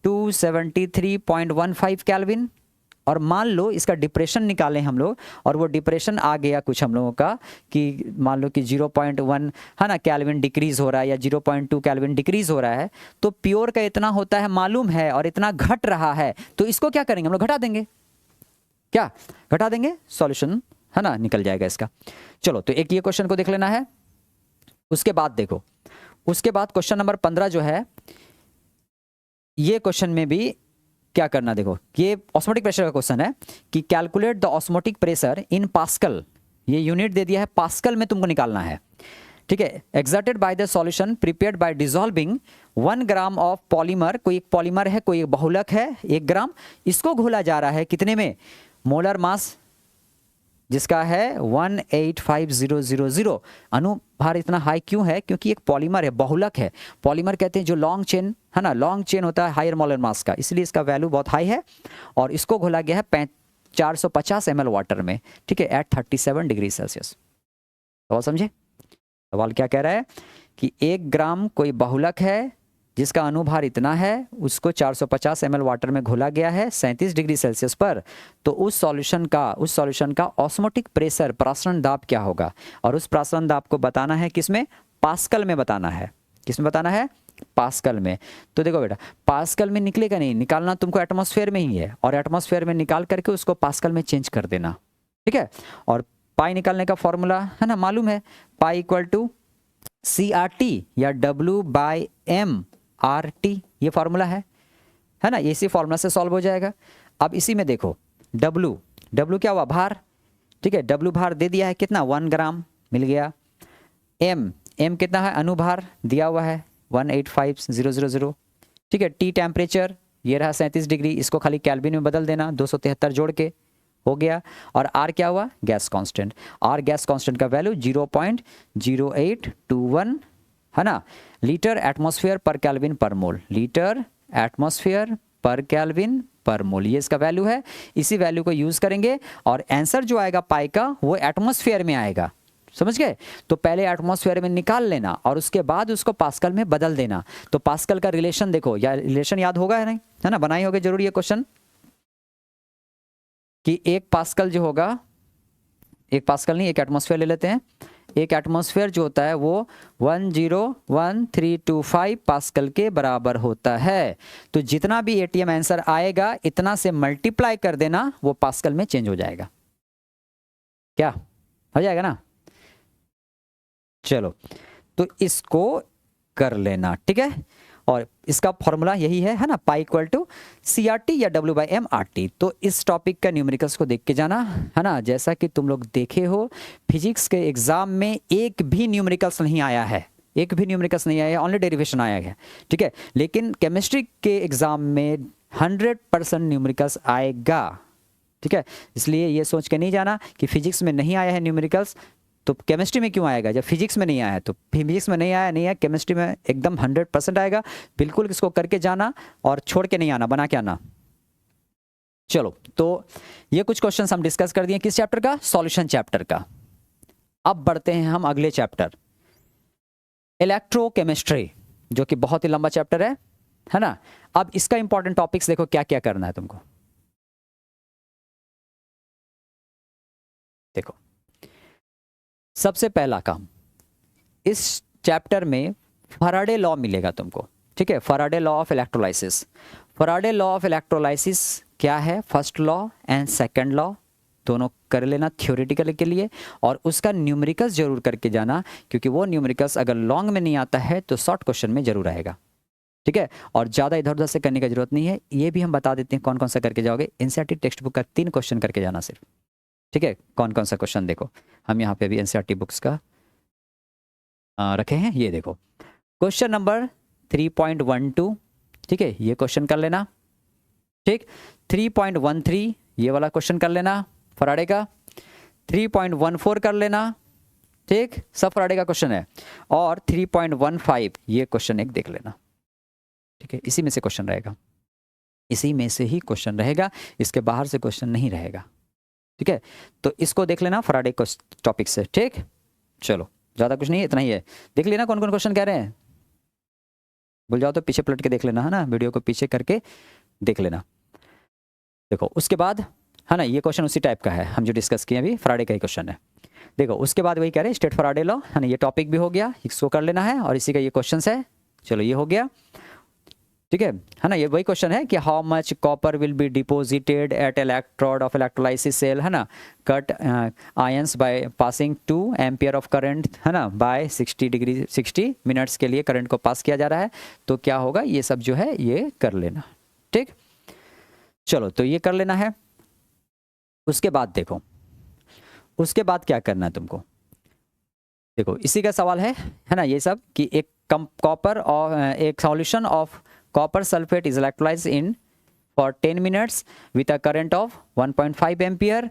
273.15 केल्विन। और मान लो इसका डिप्रेशन निकालें हम लोग, और वो डिप्रेशन आ गया कुछ हम लोगों का कि मान लो कि 0.1, है ना, केल्विन डिक्रीज हो रहा है, या 0.2 केल्विन डिक्रीज हो रहा है, तो प्योर का इतना होता है मालूम है, और इतना घट रहा है, तो इसको क्या करेंगे हम लोग, घटा देंगे, क्या घटा देंगे, सॉल्यूशन, है ना, निकल जाएगा इसका। चलो, तो एक ये क्वेश्चन को देख लेना है। उसके बाद देखो, उसके बाद क्वेश्चन नंबर 15 जो है, ये क्वेश्चन में भी क्या करना, देखो ये ऑस्मोटिक प्रेशर का क्वेश्चन है कि calculate the osmotic pressure in pascal, ये यूनिट दे दिया है, पास्कल में तुमको निकालना है, ठीक है। Exerted by the solution prepared by dissolving 1 gram of polymer, कोई एक पॉलीमर है, कोई एक बहुलक है 1 ग्राम, इसको घोला जा रहा है कितने में, मोलर मास जिसका है 185,000। अनुभार इतना हाई क्यों है, क्योंकि एक पॉलीमर है, बहुलक है, पॉलीमर कहते हैं जो लॉन्ग चेन, है ना, लॉन्ग चेन होता है हायर मोलर मास का, इसलिए इसका वैल्यू बहुत हाई है। और इसको घोला गया है 450 ml वाटर में, ठीक है, एट 37 डिग्री सेल्सियस। सवाल समझे, सवाल क्या कह रहा है कि 1 ग्राम कोई बहुलक है जिसका अनुभार इतना है, उसको 450 ml वाटर में घोला गया है 37 डिग्री सेल्सियस पर, तो उस सॉल्यूशन का ऑस्मोटिक प्रेशर, प्रासरण दाब क्या होगा, और उस प्रासरण दाब को बताना है किसमें, पास्कल में बताना है, किसमें बताना है, पास्कल में। तो देखो बेटा, पास्कल में निकलेगा नहीं, निकालना तुमको एटमॉस्फेयर में ही है, और एटमॉस्फेयर में निकाल करके उसको पास्कल में चेंज कर देना, ठीक है। और पाई निकालने का फॉर्मूला है ना, मालूम है, पाई इक्वल टू CRT या W/m/RT, ये फॉर्मूला है ना, इसी फॉर्मूला से सॉल्व हो जाएगा। अब इसी में देखो W क्या हुआ, भार, ठीक है, W भार दे दिया है कितना, 1 ग्राम मिल गया। M कितना है, अनुभार दिया हुआ है 185,000, ठीक है। T टेम्परेचर ये रहा 37 डिग्री, इसको खाली केल्विन में बदल देना, 273 जोड़ के हो गया। और R क्या हुआ, gas constant, R gas constant का वैल्यू 0.0821, है ना, लीटर एटमॉस्फेयर पर केल्विन पर मोल, लीटर एटमॉस्फेयर पर केल्विन पर मोल, ये इसका वैल्यू है। इसी वैल्यू को यूज करेंगे और आंसर जो आएगा पाई का वो एटमॉस्फेयर में आएगा, समझ गए। तो पहले एटमॉस्फेयर में निकाल लेना और उसके बाद उसको पास्कल में बदल देना। तो पास्कल का रिलेशन देखो, या रिलेशन याद होगा है नहीं, है ना, बनाई होगी जरूर ये क्वेश्चन कि 1 पास्कल जो होगा, 1 पास्कल नहीं, 1 एटमॉस्फेयर ले लेते हैं, एक एटमॉस्फेयर जो होता है वो 101325 पास्कल के बराबर होता है। तो जितना भी एटीएम आंसर आएगा इतना से मल्टीप्लाई कर देना, वो पास्कल में चेंज हो जाएगा। क्या हो जाएगा ना? चलो, तो इसको कर लेना, ठीक है। और इसका फॉर्मूला यही है ना, पाई इक्वल टू CRT या W/m/RT। तो इस टॉपिक का न्यूमेरिकल्स को देख के जाना, है ना। जैसा कि तुम लोग देखे हो, फिजिक्स के एग्जाम में एक भी न्यूमेरिकल्स नहीं आया है, एक भी न्यूमेरिकल्स नहीं आया है, ओनली डेरिवेशन आया है, ठीक है। लेकिन केमिस्ट्री के एग्जाम में 100% न्यूमेरिकल्स आएगा, ठीक है। इसलिए ये सोच के नहीं जाना कि फिजिक्स में नहीं आया है न्यूमेरिकल्स तो केमिस्ट्री में क्यों आएगा। जब फिजिक्स में नहीं आया है तो फिजिक्स में नहीं आया, केमिस्ट्री में एकदम 100% आएगा। बिल्कुल इसको करके जाना और छोड़ के नहीं आना, बना के आना। चलो, तो ये कुछ क्वेश्चंस हम डिस्कस कर दिए किस चैप्टर का, सॉल्यूशन चैप्टर का। अब बढ़ते हैं हम अगले चैप्टर, इलेक्ट्रोकेमिस्ट्री, जो कि बहुत ही लंबा चैप्टर है ना। अब इसका इंपॉर्टेंट टॉपिक्स देखो, क्या क्या करना है तुमको। देखो, सबसे पहला काम, इस चैप्टर में फैराडे लॉ मिलेगा तुमको, ठीक है। Faraday law of electrolysis. Faraday law of electrolysis क्या है, first law and second law दोनों कर लेना थ्योरेटिकल के लिए, और उसका न्यूमेरिकल्स जरूर करके जाना, क्योंकि वो न्यूमेरिकल्स अगर लॉन्ग में नहीं आता है तो शॉर्ट क्वेश्चन में जरूर आएगा, ठीक है। और ज़्यादा इधर उधर से करने की जरूरत नहीं है, ये भी हम बता देते हैं कौन कौन सा करके जाओगे। एनसीईआरटी टेक्स्ट बुक का 3 क्वेश्चन करके जाना सिर्फ, ठीक है। कौन कौन सा क्वेश्चन देखो, हम यहाँ पे भी एनसीईआरटी बुक्स का रखे हैं। ये देखो, क्वेश्चन नंबर 3.12, ठीक है, ये क्वेश्चन कर लेना, ठीक। 3.13 ये वाला क्वेश्चन कर लेना फैराडे का। 3.14 कर लेना, ठीक, सब फैराडे का क्वेश्चन है। और 3.15 ये क्वेश्चन एक देख लेना, ठीक है। इसी में से क्वेश्चन रहेगा, इसी में से ही क्वेश्चन रहेगा, इसके बाहर से क्वेश्चन नहीं रहेगा, ठीक है। तो इसको देख लेना फैराडे टॉपिक से, ठीक। चलो, ज़्यादा कुछ नहीं है, इतना ही है। देख लेना कौन कौन क्वेश्चन कह रहे हैं, भूल जाओ तो पीछे पलट के देख लेना, है ना, वीडियो को पीछे करके देख लेना। देखो, उसके बाद है ना, ये क्वेश्चन उसी टाइप का है हम जो डिस्कस किए अभी, फैराडे का ही क्वेश्चन है। देखो, उसके बाद वही कह रहे हैं स्टेट फैराडे लॉ, है ना, ये टॉपिक भी हो गया, इसको कर लेना है, और इसी का ये क्वेश्चन है। चलो, ये हो गया, ठीक है ना। ये वही क्वेश्चन है कि how much copper will be deposited at electrode of electrolysis cell, है ना, cations by passing 2 ampere of current, है ना, बाय 60 मिनट्स के लिए करंट को पास किया जा रहा है। तो क्या होगा, ये सब जो है ये कर लेना, ठीक। चलो, तो ये कर लेना है। उसके बाद देखो, उसके बाद क्या करना है तुमको। देखो, इसी का सवाल है ना, ये सब कि एक कॉपर और एक solution of copper sulfate is electrolyzed in for 10 minutes with a current of 1.5 ampere.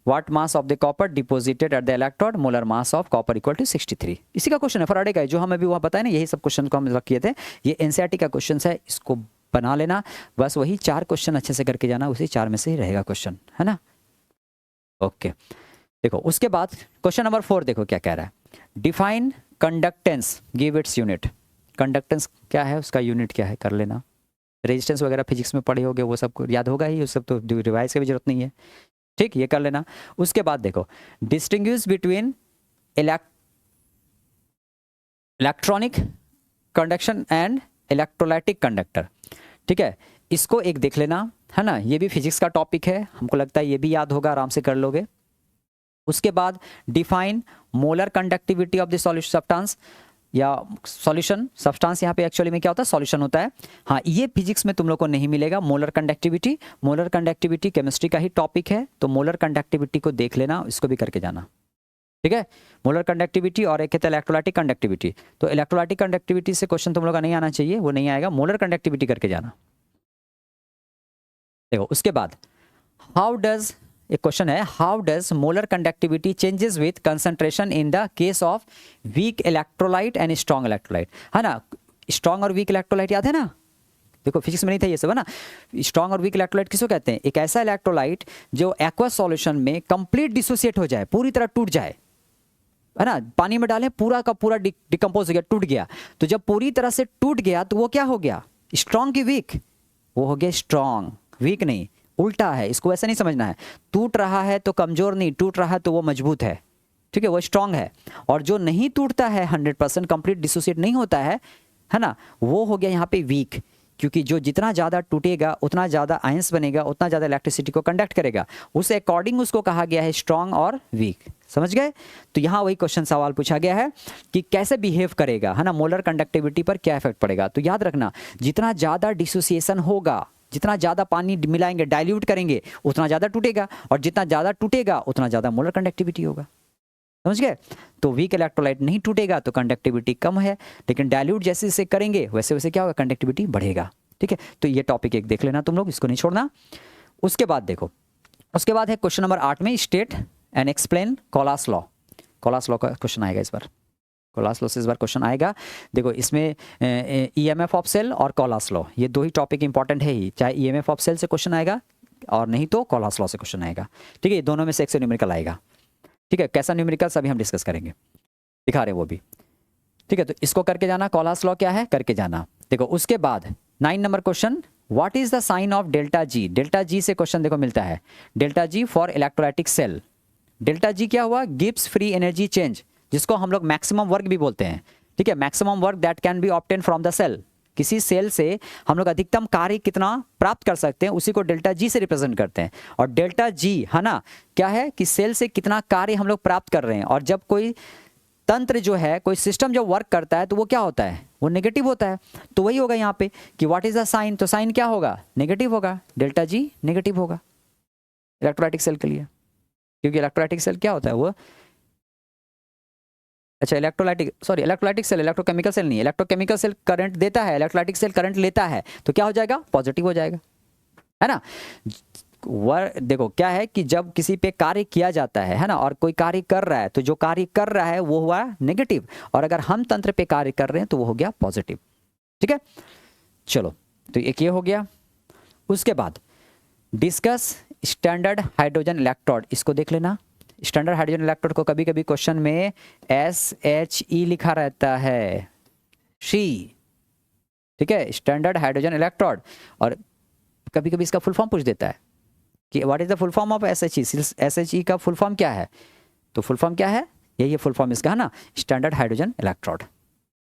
What mass of the copper deposited at the electrode? Molar mass of copper equal to 63. इसी का क्वेश्चन है फैराडे का, जो हम अभी वहाँ बताए ना, यही सब क्वेश्चन को हम किए थे। ये एनसीईआरटी का क्वेश्चन है, इसको बना लेना, बस वही 4 क्वेश्चन अच्छे से करके जाना, उसी 4 में से ही रहेगा क्वेश्चन, है ना। ओके, देखो, उसके बाद क्वेश्चन नंबर 4 देखो क्या कह रहा है। Define conductance, give its unit. Conductance क्या है, उसका यूनिट क्या है, कर लेना। रेजिस्टेंस वगैरह फिजिक्स में पढ़े होगे, वो सब याद होगा ही, उस सब तो रिवाइज की भी जरूरत नहीं है, ठीक, ये कर लेना। उसके बाद देखो, distinguish between electronic conduction and electrolytic conductor, ठीक है, इसको एक देख लेना, है ना। ये भी फिजिक्स का टॉपिक है, हमको लगता है ये भी याद होगा, आराम से कर लोगे। उसके बाद define molar conductivity of the solution substance या सॉल्यूशन सब्सटेंस, यहाँ पे एक्चुअली में क्या होता है, सॉल्यूशन होता है। हाँ, ये फिजिक्स में तुम लोग को नहीं मिलेगा, molar conductivity. Molar conductivity chemistry का ही टॉपिक है, तो मोलर कंडक्टिविटी को देख लेना, इसको भी करके जाना, ठीक है। मोलर कंडक्टिविटी और एक कहता है इलेक्ट्रोलाइटिक कंडक्टिविटी। तो इलेक्ट्रोलाइटिक कंडक्टिविटी से क्वेश्चन तुम लोग का नहीं आना चाहिए, वो नहीं आएगा, मोलर कंडक्टिविटी करके जाना। देखो, उसके बाद हाउ डज, एक क्वेश्चन है, how does molar conductivity changes with concentration in the case of weak electrolyte and strong electrolyte, है ना। स्ट्रॉन्ग और वीक इलेक्ट्रोलाइट याद है ना, देखो फिजिक्स में नहीं था ये सब, है ना। स्ट्रॉन्ग और वीक इलेक्ट्रोलाइट किसको कहते हैं, एक ऐसा इलेक्ट्रोलाइट जो एक्वा सॉल्यूशन में कंप्लीट डिसोसिएट हो जाए, पूरी तरह टूट जाए, है ना। पानी में डालें, पूरा का पूरा डिकम्पोज हो गया, टूट गया। तो जब पूरी तरह से टूट गया तो वो क्या हो गया, स्ट्रॉन्ग की वीक, वो हो गया स्ट्रॉन्ग, वीक नहीं, उल्टा है, इसको ऐसा नहीं समझना है। टूट रहा है तो कमजोर नहीं, टूट रहा है तो वो मजबूत है, ठीक है, वो स्ट्रांग है। और जो नहीं टूटता है 100% कंप्लीट डिसोसिएट नहीं होता है ना, वो हो गया यहाँ पे वीक, क्योंकि जो जितना ज़्यादा टूटेगा उतना ज़्यादा आयंस बनेगा, उतना ज़्यादा इलेक्ट्रिसिटी को कंडक्ट करेगा, उस अकॉर्डिंग उसको कहा गया है स्ट्रांग और वीक। समझ गए? तो यहाँ वही क्वेश्चन सवाल पूछा गया है कि कैसे बिहेव करेगा, है ना, मोलर कंडक्टिविटी पर क्या इफेक्ट पड़ेगा। तो याद रखना, जितना ज़्यादा डिसोसिएशन होगा, जितना ज़्यादा पानी मिलाएंगे, डाइल्यूट करेंगे, उतना ज़्यादा टूटेगा, और जितना ज़्यादा टूटेगा उतना ज़्यादा मोलर कंडक्टिविटी होगा। समझ गए? तो वीक इलेक्ट्रोलाइट नहीं टूटेगा तो कंडक्टिविटी कम है, लेकिन डाइल्यूट जैसे जैसे करेंगे वैसे वैसे क्या होगा, कंडक्टिविटी बढ़ेगा। ठीक है, तो ये टॉपिक एक देख लेना तुम लोग, इसको नहीं छोड़ना। उसके बाद देखो, उसके बाद है क्वेश्चन नंबर 8 में state and explain Kohlrausch law. Kohlrausch law का क्वेश्चन आएगा इस बार, कोलास लॉ से इस बार क्वेश्चन आएगा। देखो इसमें ईएमएफ ऑफ सेल और कोलास लॉ, ये दो ही टॉपिक इंपॉर्टेंट है ही, चाहे ईएमएफ ऑफ सेल से क्वेश्चन आएगा और नहीं तो कोलास लॉ से क्वेश्चन आएगा। ठीक है, दोनों में से एक से न्यूमेरिकल आएगा। ठीक है, कैसा न्यूमेरिकल अभी हम डिस्कस करेंगे, दिखा रहे वो भी। ठीक है, तो इसको करके जाना, कोलास लॉ क्या है करके जाना। देखो उसके बाद 9 number question, what is the sign of delta G. Delta G से क्वेश्चन देखो मिलता है, delta G for electrolytic cell. Delta G क्या हुआ, गिब्स फ्री एनर्जी चेंज, जिसको हम लोग मैक्सिमम वर्क भी बोलते हैं। ठीक है, maximum work that can be obtain from the cell. किसी सेल से हम लोग अधिकतम कार्य कितना प्राप्त कर सकते हैं, उसी को डेल्टा जी से रिप्रेजेंट करते हैं। और डेल्टा जी है ना, क्या है कि सेल से कितना कार्य हम लोग प्राप्त कर रहे हैं। और जब कोई तंत्र जो है, कोई सिस्टम जो वर्क करता है तो वो क्या होता है, वो नेगेटिव होता है। तो वही होगा यहाँ पे कि व्हाट इज द साइन, तो साइन क्या होगा, नेगेटिव होगा, डेल्टा जी नेगेटिव होगा इलेक्ट्रोलाइटिक सेल के लिए, क्योंकि इलेक्ट्रोलाइटिक सेल क्या होता है वो, अच्छा इलेक्ट्रोलाइटिक सेल, इलेक्ट्रोकेमिकल सेल नहीं, इलेक्ट्रोकेमिकल सेल करंट देता है, इलेक्ट्रोलाइटिक सेल करंट लेता है, तो क्या हो जाएगा, पॉजिटिव हो जाएगा, है ना। देखो क्या है कि जब किसी पे कार्य किया जाता है ना, और कोई कार्य कर रहा है, तो जो कार्य कर रहा है वो हुआ नेगेटिव, और अगर हम तंत्र पे कार्य कर रहे हैं तो वो हो गया पॉजिटिव। ठीक है, चलो तो एक ये हो गया। उसके बाद डिस्कस स्टैंडर्ड हाइड्रोजन इलेक्ट्रोड, इसको देख लेना। स्टैंडर्ड हाइड्रोजन इलेक्ट्रोड को कभी कभी क्वेश्चन में SHE लिखा रहता है, शी। ठीक है, स्टैंडर्ड हाइड्रोजन इलेक्ट्रोड, और कभी कभी इसका फुल फॉर्म पूछ देता है कि what is the full form of SHE। SHE का फुल फॉर्म क्या है, तो फुल फॉर्म क्या है, यही फुल फॉर्म इसका, है ना, स्टैंडर्ड हाइड्रोजन इलेक्ट्रोड।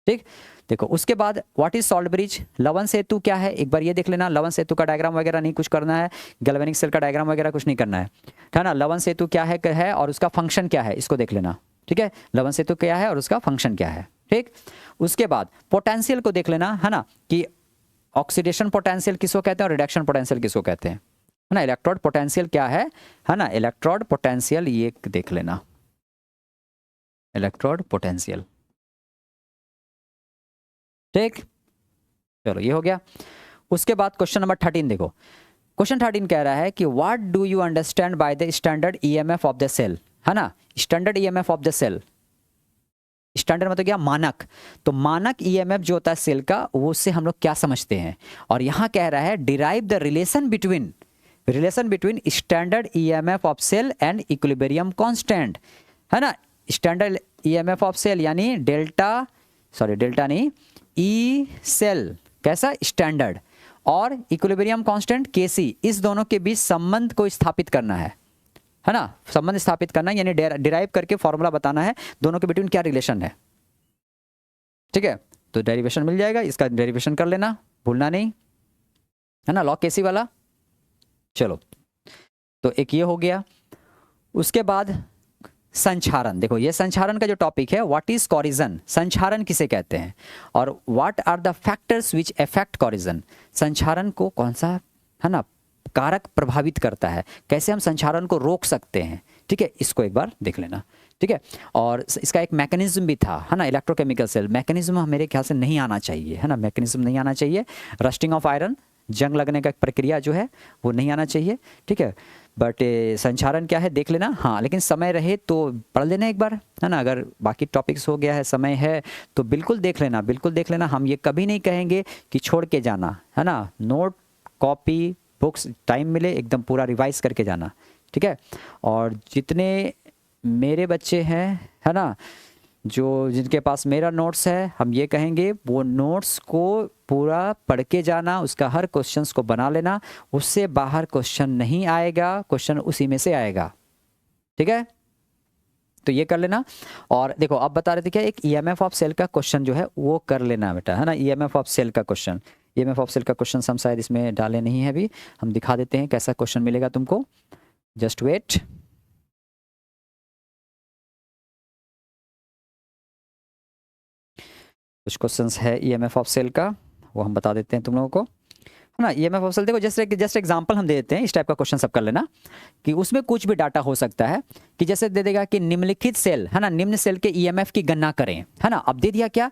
ठीक, देखो उसके बाद व्हाट इज सॉल्ट ब्रिज, लवण सेतु क्या है, एक बार ये देख लेना। लवण सेतु का डायग्राम वगैरह नहीं कुछ करना है, गैल्वेनिक सेल का डायग्राम वगैरह कुछ नहीं करना है ना। लवण सेतु क्या है और उसका फंक्शन क्या है, इसको देख लेना। ठीक है, लवण सेतु क्या है और उसका फंक्शन क्या है। ठीक, उसके बाद पोटेंशियल को देख लेना, है ना, कि ऑक्सीडेशन पोटेंशियल किसको कहते हैं और रिडक्शन पोटेंशियल किसको कहते हैं, है ना। इलेक्ट्रोड पोटेंशियल क्या है ना, इलेक्ट्रोड पोटेंशियल ये देख लेना, इलेक्ट्रोड पोटेंशियल। ठीक, चलो ये हो गया। उसके बाद क्वेश्चन नंबर 13 देखो, क्वेश्चन 13 कह रहा है कि what do you understand by the standard EMF of the cell, है ना। Standard EMF of the cell, standard मतलब क्या, मानक। तो मानक ईएमएफ जो होता है सेल का, वो उससे हम लोग क्या समझते हैं। और यहां कह रहा है derive the relation between standard EMF of cell and equilibrium constant, है ना। स्टैंडर्ड ईएमएफ ऑफ सेल यानी डेल्टा नहीं, ई सेल कैसा स्टैंडर्ड, और इक्विलिब्रियम कांस्टेंट Kc, इस दोनों के बीच संबंध को स्थापित करना है ना। संबंध स्थापित करना यानी डिराइव करके फॉर्मूला बताना है दोनों के बिटवीन क्या रिलेशन है। ठीक है, तो डेरिवेशन मिल जाएगा, इसका डेरिवेशन कर लेना, भूलना नहीं, है ना, लॉग Kc वाला। चलो तो एक ये हो गया। उसके बाद संचारण, देखो ये संचारण का जो टॉपिक है, व्हाट इज कोरिजन, संचारण किसे कहते हैं, और what are the factors which affect corrosion, संचारण को कौन सा, है ना, कारक प्रभावित करता है, कैसे हम संचारण को रोक सकते हैं। ठीक है, इसको एक बार देख लेना। ठीक है, और इसका एक मैकेनिज्म भी था, है ना, इलेक्ट्रोकेमिकल सेल मैकेनिज्म मेरे ख्याल से नहीं आना चाहिए, है ना, मैकेनिज्म नहीं आना चाहिए। रस्टिंग ऑफ आयरन, जंग लगने का प्रक्रिया जो है वो नहीं आना चाहिए। ठीक है, बट संचारण क्या है देख लेना। हाँ, लेकिन समय रहे तो पढ़ लेना एक बार, है ना। अगर बाकी टॉपिक्स हो गया है, समय है तो बिल्कुल देख लेना, बिल्कुल देख लेना। हम ये कभी नहीं कहेंगे कि छोड़ के जाना, है ना। नोट, कॉपी, बुक्स, टाइम मिले एकदम पूरा रिवाइज करके जाना। ठीक है, और जितने मेरे बच्चे हैं, है ना, जिनके पास मेरा नोट्स है, हम ये कहेंगे वो नोट्स को पूरा पढ़ के जाना, उसका हर क्वेश्चंस को बना लेना, उससे बाहर क्वेश्चन नहीं आएगा, क्वेश्चन उसी में से आएगा। ठीक है, तो ये कर लेना। और देखो अब बता रहे थे क्या, एक ईएमएफ ऑफ सेल का क्वेश्चन जो है वो कर लेना बेटा, है ना। ईएमएफ ऑफ सेल का क्वेश्चन, ईएमएफ ऑफ सेल का क्वेश्चन हम शायद इसमें डाले नहीं है अभी, हम दिखा देते हैं कैसा क्वेश्चन मिलेगा तुमको, जस्ट वेट। कुछ क्वेश्चंस है ईएमएफ ऑफ सेल का, वो हम बता देते हैं तुम लोगों को, है ना। ईएमएफ ऑफ सेल देखो, जस्ट एग्जांपल हम दे देते हैं, इस टाइप का क्वेश्चन सब कर लेना कि उसमें कुछ भी डाटा हो सकता है कि जैसे दे देगा कि निम्नलिखित सेल, है ना, निम्न सेल के ईएमएफ की गणना करें, है ना। अब दे दिया क्या,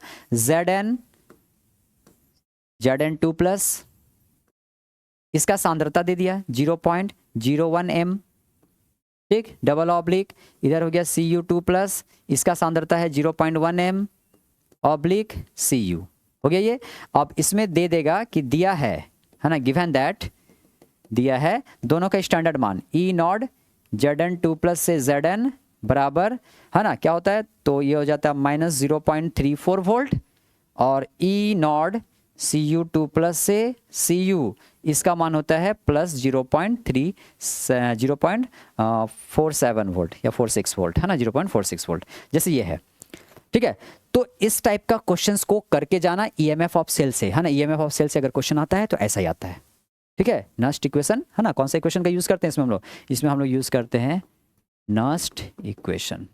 Zn2 प्लस, इसका सांद्रता दे दिया 0.01 m, ठीक, डबल ऑब्लिक, इधर हो गया Cu2 प्लस, इसका सांद्रता है 0.1 m ऑब्लिक Cu, हो गया ये। अब इसमें दे देगा कि दिया है ना, गिवन दैट दिया है दोनों का स्टैंडर्ड मान E नॉट Zn2 प्लस से Zn बराबर, है ना, क्या होता है, तो ये हो जाता है -0.34 वोल्ट, और E नॉट Cu2 प्लस से Cu इसका मान होता है प्लस 0.47 वोल्ट या 46 वोल्ट, है ना, 0.46 वोल्ट, जैसे ये है, ठीक है। तो इस टाइप का क्वेश्चंस को करके जाना ईएमएफ ऑफ सेल से, है ना। ईएमएफ ऑफ सेल से अगर क्वेश्चन आता है तो ऐसा ही आता है, ठीक है। नस्ट इक्वेशन, है ना, कौन सा इक्वेशन का यूज करते हैं इसमें हम लोग, इसमें हम लोग यूज करते हैं नस्ट इक्वेशन।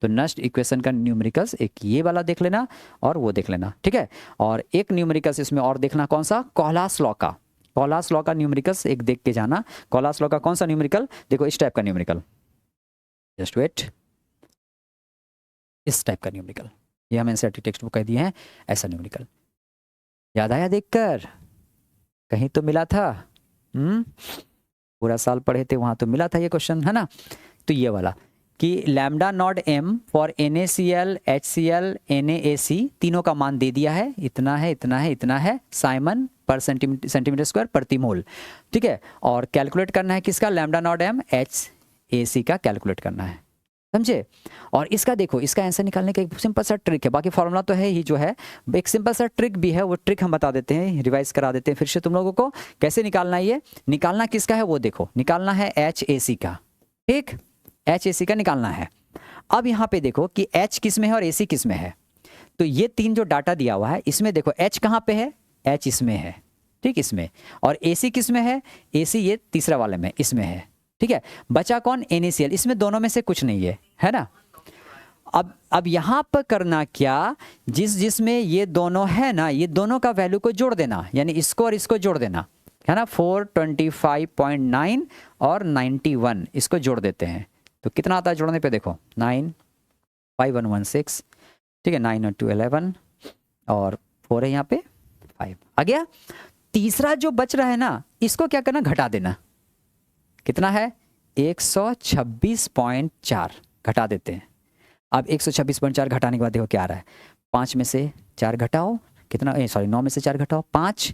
तो नस्ट इक्वेशन का न्यूमेरिकल्स एक ये वाला देख लेना और वो देख लेना, ठीक है। और एक न्यूमेरिकल्स इसमें और देखना, कौन सा, कॉलास लॉ का, कॉलास लॉ का न्यूमेरिकल्स एक देख के जाना। कॉलास लॉ का कौन सा न्यूमेरिकल, देखो इस टाइप का न्यूमेरिकल, जस्ट वेट, इस टाइप का न्यूमेरिकल, ये हमें एनसीईआरटी टेक्स्ट बुक कह दिए हैं, ऐसा न्यूमेरिकल याद आया देखकर, कहीं तो मिला था, पूरा साल पढ़े थे वहां तो मिला था ये क्वेश्चन, है ना। तो ये वाला कि lambda naught m for NaCl HCl NaAC तीनों का मान दे दिया है, इतना है, इतना है, इतना है, साइमन पर सेंटीमीटर स्क्वायर प्रति मोल, ठीक है। और कैलकुलेट करना है किसका, लैम्डा नॉट m HAC का कैलकुलेट करना है, समझे। और इसका देखो, इसका आंसर निकालने का एक सिंपल सा ट्रिक है, बाकी फॉर्मूला तो है ही जो है, एक सिंपल सा ट्रिक भी है, वो ट्रिक हम बता देते हैं, रिवाइज करा देते हैं फिर से तुम लोगों को कैसे निकालना है। ये निकालना किसका है वो देखो, निकालना है HAC का, ठीक, HAC का निकालना है। अब यहाँ पे देखो कि H किस में है और AC किस में है, तो ये तीन जो डाटा दिया हुआ है इसमें देखो H कहाँ पे है, H इसमें है, ठीक, इसमें, और AC किस में है, AC ये तीसरा वाले में, इसमें है, ठीक है। बचा कौन, NaCl, इसमें दोनों में से कुछ नहीं है ना। अब यहाँ पर करना क्या, जिसमें ये दोनों है ना, ये दोनों का वैल्यू को जोड़ देना, यानी इसको और इसको जोड़ देना, है ना। 425.9 और 91 इसको जोड़ देते हैं तो कितना आता है जोड़ने पे, देखो 9 5116, ठीक है, 9 और 2 11 और 4 है यहाँ पे 5 आ गया। तीसरा जो बच रहा है ना, इसको क्या करना, घटा देना, कितना है 126.4, घटा देते हैं। अब 126.4 घटाने के बाद देखो क्या आ रहा है, 5 में से 4 घटाओ, कितना, 9 में से 4 घटाओ 5,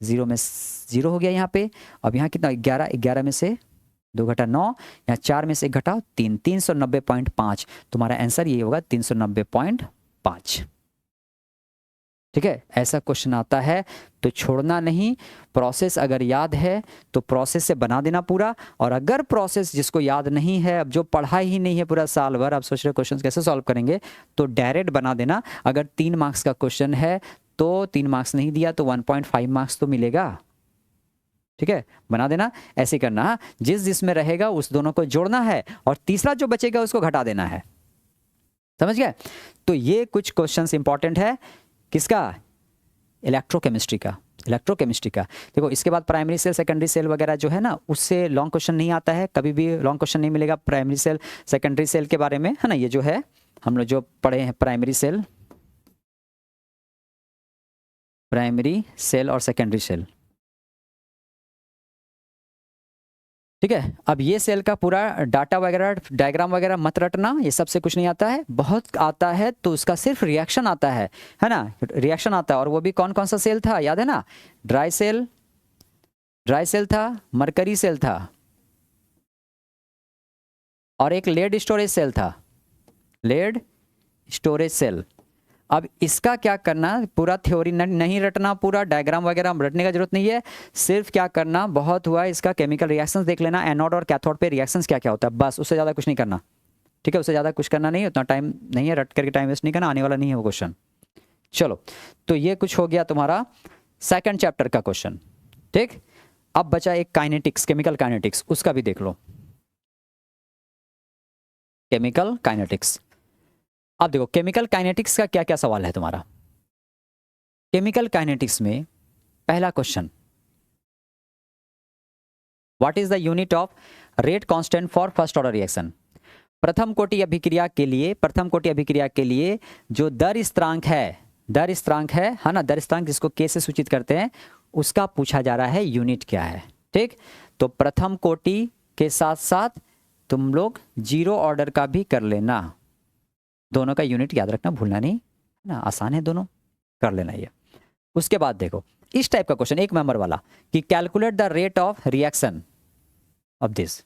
0 में 0 हो गया यहाँ पे। अब यहाँ कितना, 11 में से 2 घटा 9, यहाँ 4 में से 1 घटाओ 3, 390.5, तुम्हारा आंसर ये होगा 390.5, ठीक है। ऐसा क्वेश्चन आता है तो छोड़ना नहीं, प्रोसेस अगर याद है तो प्रोसेस से बना देना पूरा, और अगर प्रोसेस जिसको याद नहीं है, अब जो पढ़ा ही नहीं है पूरा साल भर, आप सोच रहे क्वेश्चन कैसे सॉल्व करेंगे, तो डायरेक्ट बना देना। अगर 3 मार्क्स का क्वेश्चन है तो 3 मार्क्स नहीं दिया तो 1.5 मार्क्स तो मिलेगा, ठीक है, बना देना, ऐसे करना, जिसमें रहेगा उस दोनों को जोड़ना है और तीसरा जो बचेगा उसको घटा देना है, समझ गए। तो ये कुछ क्वेश्चंस इंपॉर्टेंट है, किसका, इलेक्ट्रोकेमिस्ट्री का, इलेक्ट्रोकेमिस्ट्री का। देखो इसके बाद प्राइमरी सेल सेकेंडरी सेल वगैरह जो है ना, उससे लॉन्ग क्वेश्चन नहीं आता है, कभी भी लॉन्ग क्वेश्चन नहीं मिलेगा प्राइमरी सेल सेकेंडरी सेल के बारे में, है ना। ये जो है हम लोग जो पढ़े हैं प्राइमरी सेल और सेकेंडरी सेल, ठीक है। अब ये सेल का पूरा डाटा वगैरह डायग्राम वगैरह मत रटना, ये सबसे कुछ नहीं आता है, बहुत आता है तो उसका सिर्फ रिएक्शन आता है ना, रिएक्शन आता है। और वो भी कौन कौन सा सेल था याद है ना, ड्राई सेल था, मरकरी सेल था, और एक लेड स्टोरेज सेल था, लेड स्टोरेज सेल। अब इसका क्या करना, पूरा थ्योरी नहीं रटना, पूरा डायग्राम वगैरह रटने का जरूरत नहीं है, सिर्फ क्या करना, बहुत हुआ इसका केमिकल रिएक्शंस देख लेना, एनोड और कैथोड पे रिएक्शंस क्या क्या होता है, बस, उससे ज़्यादा कुछ नहीं करना, ठीक है, उससे ज़्यादा कुछ करना नहीं है, उतना टाइम नहीं है, रट करके टाइम वेस्ट नहीं करना, आने वाला नहीं है वो क्वेश्चन। चलो, तो ये कुछ हो गया तुम्हारा सेकंड चैप्टर का क्वेश्चन। ठीक, अब बचा एक काइनेटिक्स, केमिकल काइनेटिक्स, उसका भी देख लो। केमिकल काइनेटिक्स, अब देखो केमिकल काइनेटिक्स का क्या क्या सवाल है तुम्हारा। केमिकल काइनेटिक्स में पहला question, what is the unit of rate constant for first order reaction. प्रथम कोटि अभिक्रिया के लिए, प्रथम कोटि अभिक्रिया के लिए जो दर स्थिरांक है, दर स्थिरांक है ना, दर स्थिरांक जिसको के से सूचित करते हैं, उसका पूछा जा रहा है यूनिट क्या है। ठीक, तो प्रथम कोटि के साथ साथ तुम लोग जीरो ऑर्डर का भी कर लेना, दोनों का यूनिट याद रखना, भूलना नहीं ना, आसान है दोनों, कर लेना ये। उसके बाद देखो इस टाइप का क्वेश्चन, एक नंबर वाला, कि calculate the rate of reaction of this.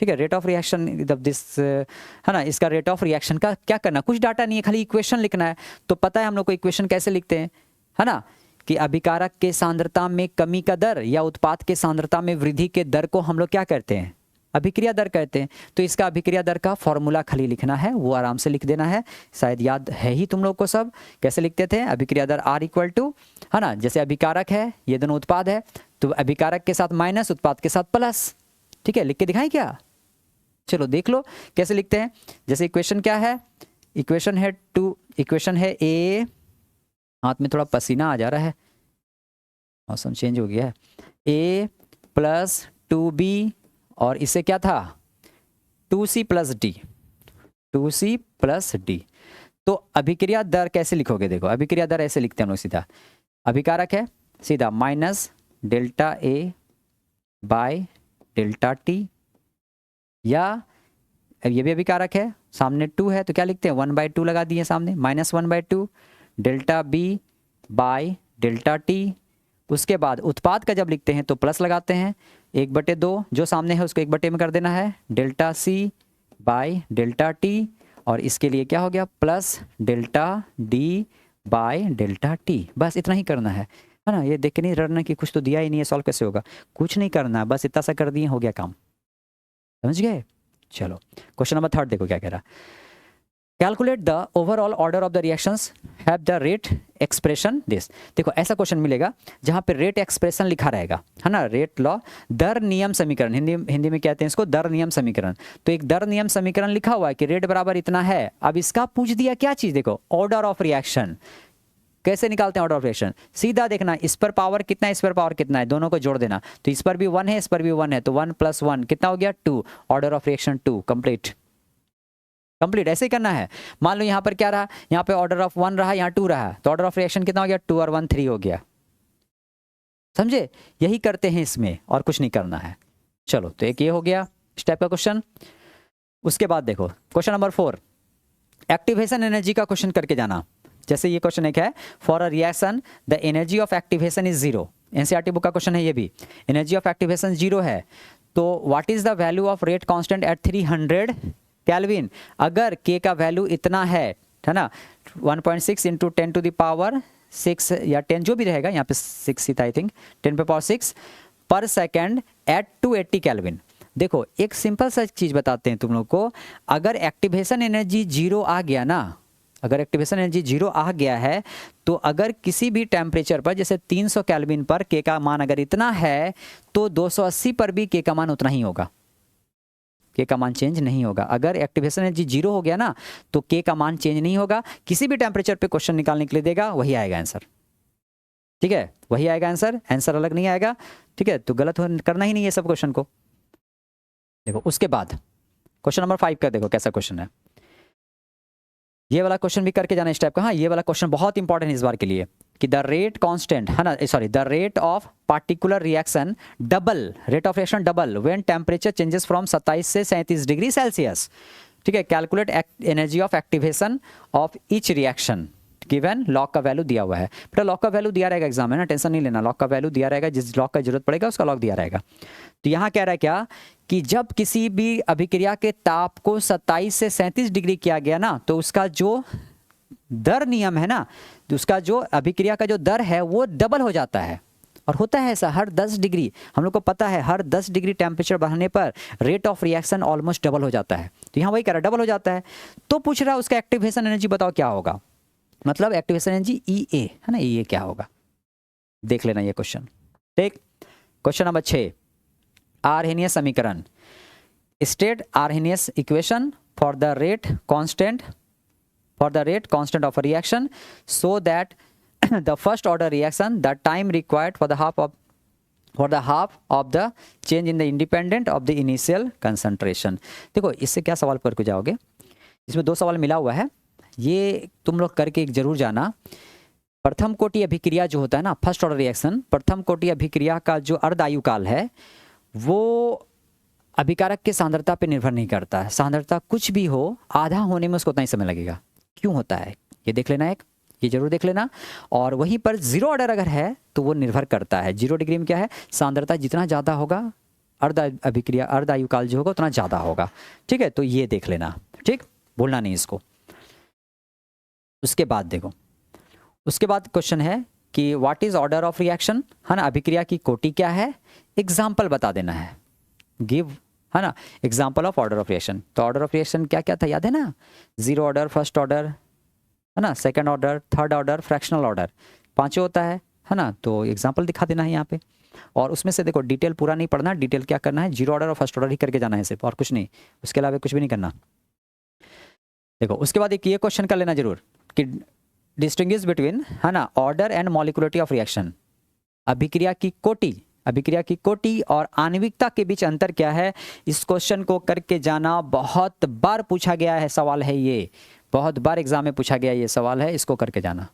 ठीक है, rate of reaction of this है ना, इसका रेट ऑफ रिएक्शन का क्या करना, कुछ डाटा नहीं है, खाली इक्वेशन लिखना है। तो पता है हम लोग को इक्वेशन कैसे लिखते हैं, है ना, कि अभिकारक के सांद्रता में कमी का दर या उत्पाद के सांद्रता में वृद्धि के दर को हम लोग क्या करते हैं, अभिक्रिया दर कहते हैं। तो इसका अभिक्रिया दर का फॉर्मूला खाली लिखना है, वो आराम से लिख देना है, शायद याद है ही तुम लोग को सब। कैसे लिखते थे, अभिक्रिया दर R इक्वल टू, है ना, जैसे अभिकारक है, ये दोनों उत्पाद है, तो अभिकारक के साथ माइनस, उत्पाद के साथ प्लस। ठीक है, लिख के दिखाएं क्या, चलो देख लो कैसे लिखते हैं। जैसे इक्वेशन क्या है, इक्वेशन है इक्वेशन है ए, हाथ में थोड़ा पसीना आ जा रहा है, मौसम चेंज हो गया है, A प्लस 2B और इससे क्या था 2C plus D, 2C plus D। तो अभिक्रिया दर कैसे लिखोगे, देखो अभिक्रिया दर ऐसे लिखते हैं हम लोग सीधा, अभिकारक है सीधा minus delta A by delta T, या ये भी अभिकारक है, सामने 2 है तो क्या लिखते हैं 1/2 लगा दिए सामने, minus 1/2 delta B by delta T। उसके बाद उत्पाद का जब लिखते हैं तो प्लस लगाते हैं, 1/2 जो सामने है उसको 1/2 में कर देना है, delta C by delta T, और इसके लिए क्या हो गया plus delta D by delta T। बस इतना ही करना है ना, ये देख के नहीं डरना कि कुछ तो दिया ही नहीं है, सॉल्व कैसे होगा, कुछ नहीं करना है, बस इतना सा कर दिए, हो गया काम, समझ गए। चलो क्वेश्चन नंबर 3 देखो क्या कह रहा, calculate the overall order of the reactions have the rate expression this. देखो ऐसा क्वेश्चन मिलेगा जहां पे रेट एक्सप्रेशन लिखा रहेगा, है ना, रेट लॉ, दर नियम समीकरण, हिंदी में कहते हैं इसको दर नियम समीकरण। तो एक दर नियम समीकरण लिखा हुआ है कि रेट बराबर इतना है, अब इसका पूछ दिया क्या चीज, देखो ऑर्डर ऑफ रिएक्शन। कैसे निकालते हैं ऑर्डर ऑफ रिएक्शन, सीधा देखना इस पर पावर कितना है, इस पर पावर कितना है, दोनों को जोड़ देना, तो इस पर भी 1 है, इस पर भी 1 है, तो 1 + 1 कितना हो गया 2, order of reaction 2, complete. Complete ऐसे ही करना है। मान लो यहाँ पर क्या रहा, यहाँ पे ऑर्डर ऑफ 1 रहा, यहाँ 2 रहा, तो ऑर्डर ऑफ रिएक्शन कितना हो गया 2 और 1 3 हो गया, समझे, यही करते हैं इसमें और कुछ नहीं करना है। चलो तो एक ये हो गया इस टाइप का क्वेश्चन। उसके बाद देखो क्वेश्चन नंबर 4, एक्टिवेशन एनर्जी का क्वेश्चन करके जाना। जैसे ये क्वेश्चन एक है, for a reaction the energy of activation is 0, NCERT book का क्वेश्चन है ये भी, एनर्जी ऑफ एक्टिवेशन 0 है, तो what is the value of rate constant eight 300 kelvin. अगर के का वैल्यू इतना है ना, 1.6 इंटू 10 टू द पावर 6 या 10 जो भी रहेगा, यहाँ पे 6 ही था आई थिंक, 10⁻6 पर सेकेंड एट 280 केल्विन। देखो एक सिंपल सा चीज बताते हैं तुम लोग को, अगर एक्टिवेशन एनर्जी 0 आ गया ना, अगर एक्टिवेशन एनर्जी 0 आ गया है, तो अगर किसी भी टेम्परेचर पर जैसे 300 केल्विन पर के का मान अगर इतना है, तो 280 पर भी के का मान उतना ही होगा, के का मान चेंज नहीं होगा। अगर एक्टिवेशन एनर्जी 0 हो गया ना, तो के का मान चेंज नहीं होगा, किसी भी टेम्परेचर पे क्वेश्चन निकालने के लिए देगा वही आएगा आंसर, ठीक है, वही आएगा आंसर, आंसर अलग नहीं आएगा, ठीक है, तो गलत करना ही नहीं है सब क्वेश्चन को। देखो उसके बाद क्वेश्चन नंबर 5 का देखो कैसा क्वेश्चन है, ये वाला क्वेश्चन भी करके जाना इस टाइप का। हाँ, ये वाला क्वेश्चन बहुत इंपॉर्टेंट है इस बार के लिए, कि द रेट कांस्टेंट है ना, sorry, the rate of particular reaction double, rate of reaction double when temperature changes from 27 से 37 डिग्री सेल्सियस। ठीक है, calculate energy of activation of each reaction given, log का वैल्यू दिया हुआ है। बेटा लॉग का वैल्यू दिया रहेगा एग्जाम में ना, टेंशन नहीं लेना, लॉग का वैल्यू दिया रहेगा, जिस लॉग का जरूरत पड़ेगा उसका लॉग दिया रहेगा। तो यहाँ कह रहा है क्या, कि जब किसी भी अभिक्रिया के ताप को 27 से 37 डिग्री किया गया ना, तो उसका जो दर नियम है ना, उसका जो अभिक्रिया का जो दर है वो डबल हो जाता है, और होता है ऐसा हर 10 डिग्री, हम लोग को पता है हर 10 डिग्री टेम्परेचर बढ़ने पर rate of reaction almost double हो जाता है। तो यहाँ वही कह रहा है डबल हो जाता है। तो पूछ रहा है उसका एक्टिवेशन एनर्जी बताओ क्या होगा, मतलब एक्टिवेशन एनर्जी EA है ना, EA क्या होगा देख लेना ये क्वेश्चन। ठीक, क्वेश्चन नंबर 6, आर्हेनियस समीकरण, state Arrhenius equation for the rate constant of a reaction so that the first order reaction the time required for the half of the change in the independent of the initial concentration। देखो इससे क्या सवाल करके जाओगे, इसमें 2 सवाल मिला हुआ है, ये तुम लोग करके एक जरूर जाना। प्रथम कोटि अभिक्रिया जो होता है ना, फर्स्ट ऑर्डर रिएक्शन, प्रथम कोटि अभिक्रिया का जो अर्धायु काल है वो अभिकारक के सांद्रता पे निर्भर नहीं करता है। सांद्रता कुछ भी हो, आधा होने में उसको उतना ही समय लगेगा। क्यों होता है ये देख लेना, एक ये जरूर देख लेना। और वहीं पर 0 ऑर्डर अगर है तो वो निर्भर करता है 0 डिग्री में क्या है, सांद्रता जितना ज़्यादा होगा अर्धायु काल जो होगा उतना ज़्यादा होगा। ठीक है, तो ये देख लेना, ठीक, भूलना नहीं इसको। उसके बाद देखो, उसके बाद क्वेश्चन है कि what is order of reaction, है ना, अभिक्रिया की कोटि क्या है, एग्जाम्पल बता देना है, गिव, है ना, example of order of reaction. तो ऑर्डर ऑफ रिएक्शन क्या क्या था याद है ना, 0 ऑर्डर, फर्स्ट ऑर्डर, है ना, second order, third order, fractional order, 5 होता है ना। तो एग्जाम्पल दिखा देना है यहाँ पे, और उसमें से देखो डिटेल पूरा नहीं पढ़ना, डिटेल क्या करना है 0 ऑर्डर और फर्स्ट ऑर्डर ही करके जाना है सिर्फ, और कुछ नहीं, उसके अलावा कुछ भी नहीं करना। देखो उसके बाद एक ये क्वेश्चन कर लेना जरूर कि डिस्टिंग्विश बिटवीन, है ना, ऑर्डर एंड मॉलिक्युलरिटी ऑफ रिएक्शन, अभिक्रिया की कोटि और आणविकता के बीच अंतर क्या है। इस क्वेश्चन को करके जाना, बहुत बार पूछा गया है सवाल है ये, बहुत बार एग्जाम में पूछा गया ये सवाल है, इसको करके जाना,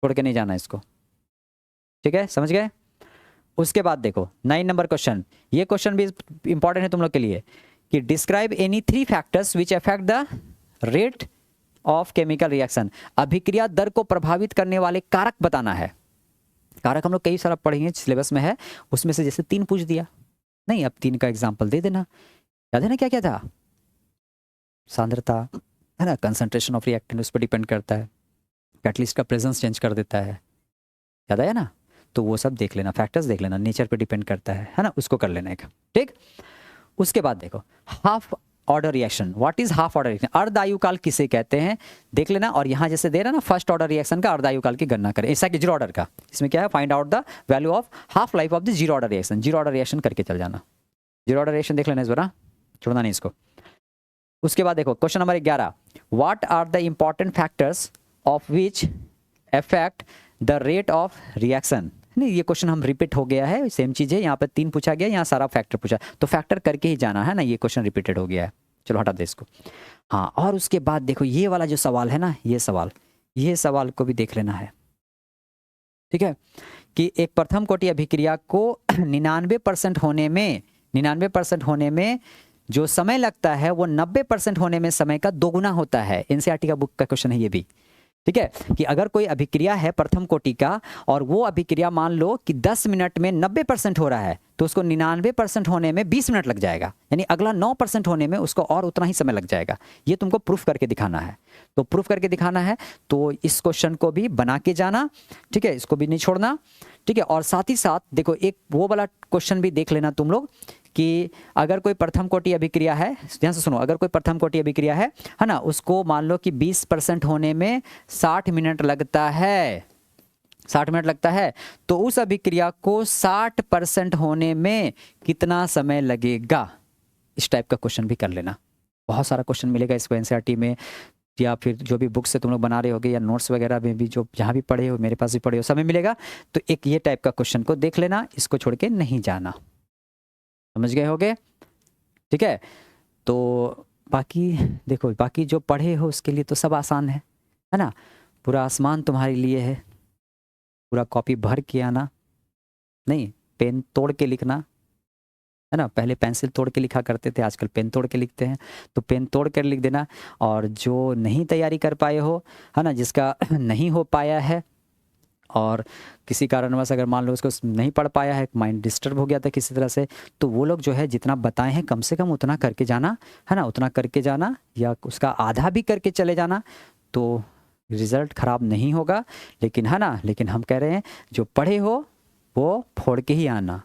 छोड़ के नहीं जाना इसको। ठीक है, समझ गए। उसके बाद देखो 9 नंबर क्वेश्चन, ये क्वेश्चन भी इंपॉर्टेंट है तुम लोग के लिए कि describe any 3 factors which affect the rate of chemical reaction. अभिक्रिया दर को प्रभावित करने वाले कारक बताना है। कारक हम लोग कई सारा पढ़ेंगे, सिलेबस में है, उसमें से जैसे 3 पूछ दिया, नहीं अब 3 का एग्जाम्पल दे देना। याद है ना क्या क्या था, सांद्रता, है ना, कंसंट्रेशन ऑफ रिएक्टेंट उस पर डिपेंड करता है, कैटलिस्ट का प्रेजेंस चेंज कर देता है, याद आया ना। तो वो सब देख लेना, फैक्टर्स देख लेना, नेचर पे डिपेंड करता है ना, उसको कर लेना एक। ठीक, उसके बाद देखो half order reaction, what is half order reaction, अर्धायु काल किसे कहते हैं देख लेना। और यहाँ जैसे दे रहा ना फर्स्ट ऑर्डर रिएक्शन का अर्धायु काल की गणना करें, ऐसा कि 0 ऑर्डर का, इसमें क्या है, find out the value of half life of the 0 order reaction. 0 order reaction करके चल जाना, 0 ऑर्डर रिएक्शन देख लेना इस बार, छोड़ना नहीं इसको। उसके बाद देखो question number 11, what are the important factors of which affect the rate of reaction. नहीं, ये क्वेश्चन हम रिपीट हो गया है, सेम चीज़ है, यहाँ पर 3 पूछा गया, यहाँ सारा फैक्टर पूछा, तो फैक्टर करके ही जाना है ना, ये क्वेश्चन रिपीटेड हो गया है, चलो हटा दे इसको। हाँ, और उसके बाद देखो ये वाला जो सवाल है ना, ये सवाल को भी देख लेना है। ठीक है, कि एक प्रथम कोटि अभिक्रिया को 99% होने में जो समय लगता है वो 90% होने में समय का 2 गुना होता है। एनसीईआरटी का बुक का क्वेश्चन है ये भी। ठीक है, कि अगर कोई अभिक्रिया है प्रथम कोटि का और वो अभिक्रिया मान लो कि 10 मिनट में 90% हो रहा है, तो उसको 99% होने में 20 मिनट लग जाएगा, यानी अगला 9% होने में उसको और उतना ही समय लग जाएगा। ये तुमको प्रूफ करके दिखाना है, तो प्रूफ करके दिखाना है तो इस क्वेश्चन को भी बना के जाना। ठीक है, इसको भी नहीं छोड़ना। ठीक है, और साथ ही साथ देखो एक वो वाला क्वेश्चन भी देख लेना तुम लोग कि अगर कोई प्रथम कोटि अभिक्रिया है, ध्यान से सुनो, अगर कोई प्रथम कोटि अभिक्रिया है ना, उसको मान लो कि 20% होने में 60 मिनट लगता है, 60 मिनट लगता है, तो उस अभिक्रिया को 60% होने में कितना समय लगेगा। इस टाइप का क्वेश्चन भी कर लेना, बहुत सारा क्वेश्चन मिलेगा इसको एनसीईआरटी में, या फिर जो भी बुक से तुम लोग बना रहे होगे या नोट्स वगैरह में भी, जो जहाँ भी पढ़े हो, मेरे पास भी पढ़े हो, समय मिलेगा। तो एक ये टाइप का क्वेश्चन को देख लेना, इसको छोड़ के नहीं जाना, समझ गए होगे। ठीक है, तो बाकी देखो, बाकी जो पढ़े हो उसके लिए तो सब आसान है ना, पूरा आसमान तुम्हारे लिए है, पूरा कॉपी भर के आना, नहीं पेन तोड़ के लिखना, है ना, पहले पेंसिल तोड़ के लिखा करते थे, आजकल पेन तोड़ के लिखते हैं, तो पेन तोड़ कर लिख देना। और जो नहीं तैयारी कर पाए हो, है ना, जिसका नहीं हो पाया है और किसी कारणवश अगर मान लो उसको नहीं पढ़ पाया है, माइंड डिस्टर्ब हो गया था किसी तरह से, तो वो लोग जो है जितना बताए हैं कम से कम उतना करके जाना, है ना, उतना करके जाना, या उसका आधा भी करके चले जाना, तो रिज़ल्ट ख़राब नहीं होगा। लेकिन है ना, लेकिन हम कह रहे हैं जो पढ़े हो वो फोड़ के ही आना,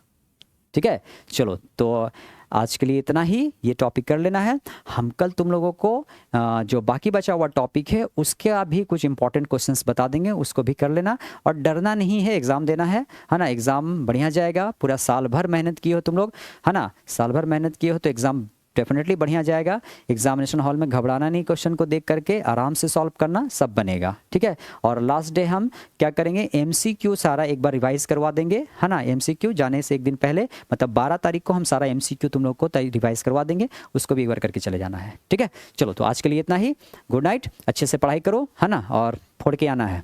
ठीक है। चलो तो आज के लिए इतना ही, ये टॉपिक कर लेना है। हम कल तुम लोगों को जो बाकी बचा हुआ टॉपिक है उसके भी कुछ इंपॉर्टेंट क्वेश्चंस बता देंगे, उसको भी कर लेना। और डरना नहीं है, एग्ज़ाम देना है ना। एग्ज़ाम बढ़िया जाएगा, पूरा साल भर मेहनत किए हो तुम लोग, है ना। साल भर मेहनत किए हो तो एग्ज़ाम डेफिनेटली बढ़िया जाएगा। एग्जामिनेशन हॉल में घबराना नहीं, क्वेश्चन को देख करके आराम से सॉल्व करना, सब बनेगा, ठीक है। और लास्ट डे हम क्या करेंगे, एमसीक्यू सारा एक बार रिवाइज करवा देंगे, है ना। एमसीक्यू जाने से एक दिन पहले, मतलब 12 तारीख को हम सारा एमसीक्यू तुम लोग को रिवाइज करवा देंगे, उसको भी एक बार करके चले जाना है, ठीक है। चलो तो आज के लिए इतना ही, गुड नाइट, अच्छे से पढ़ाई करो, है ना, और फोड़ के आना है।